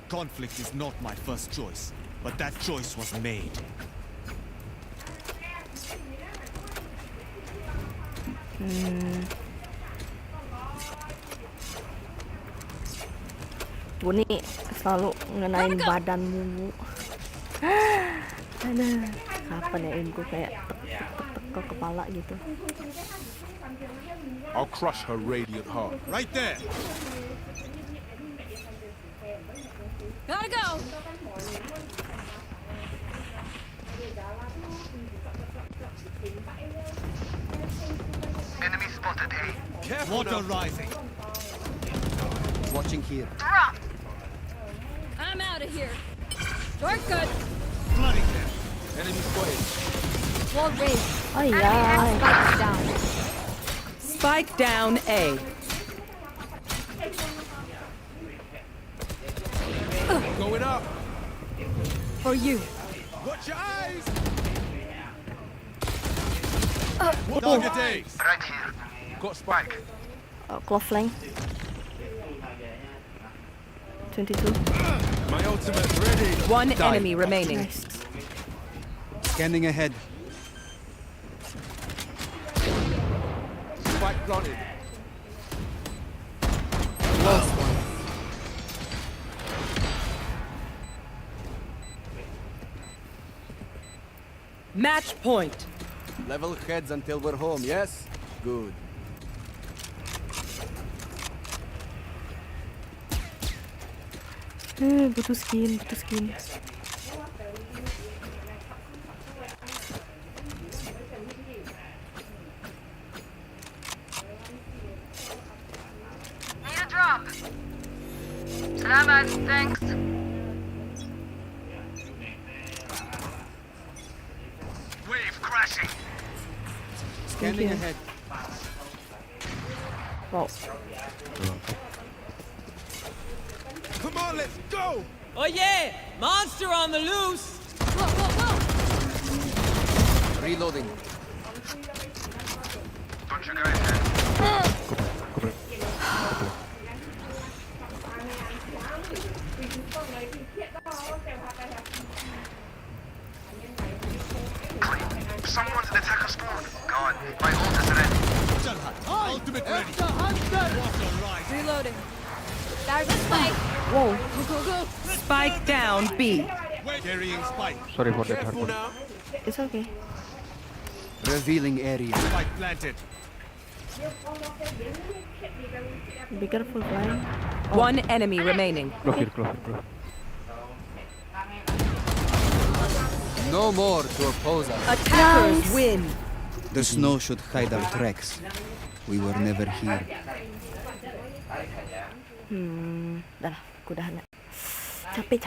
Conflict is not my first choice, but that choice was made. Gue nih selalu ngenain badan mulu. Aduh, kapan ya aim gue kayak tek ke kepala gitu. I'll crush her radiant heart. Right there. Gotta go. Enemy spotted A. Careful Water now. rising. Watching here. Drop. I'm out of here. Shortcut. Flooding them. Enemy spotted. Wall raised. Oh iya. Spike down. Spike down A. Going up. For you. Watch your eyes! Target A. Right here. Got spike. Claw flank. 22. My ultimate's ready. One enemy remaining. Nice. Scanning ahead. Spike planted. Match point. Level heads until we're home, yes? Good. Butuh skin, butuh skin. Need a drop. Salamat. Thanks. Wave crashing. Scanning you. ahead. Wow. Come on, let's go! Oh yeah! Monster on the loose! Reloading. Someone's an attacker spawn. God, my ult is ready. Ultimate ready. Reloading. There's a spike. Wow. Go, go, go. Spike down B. Carrying spike. Sorry for that. Careful now. It's okay. Revealing area. Spike planted. Be careful, flying. One enemy remaining. Close here, bro. No more to oppose us. Attackers win. The snow should hide our tracks. We were never here. Dah lah, aku dah nak. Capek.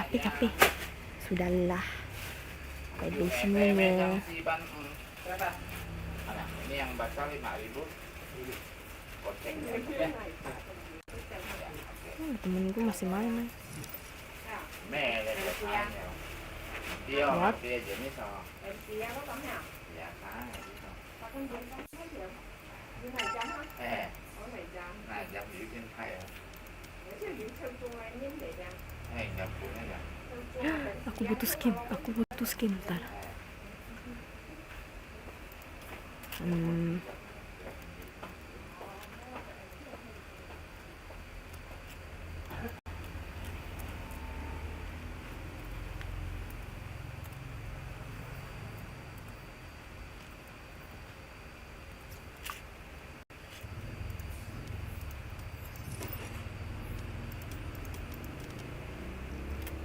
Sudahlah. Pede semuanya. Ini yang basah 5.000. Temenku masih main. What? Aku butuh skin, ntar.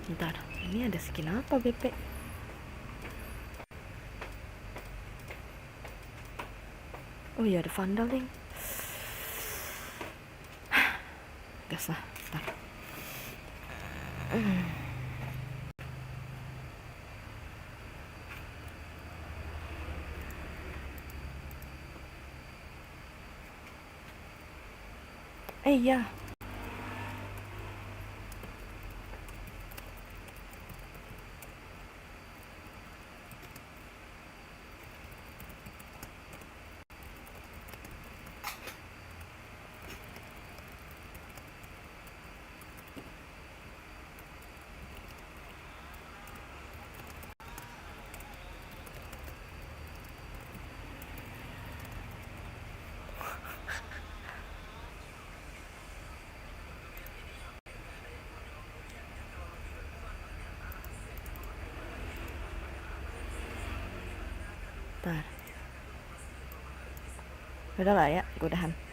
Bentar, ini ada skin apa, BP? Oh iya, ada Vandal, ding. Gas lah, bentar. Iya. Bentar. Udah lah ya, gue udahan.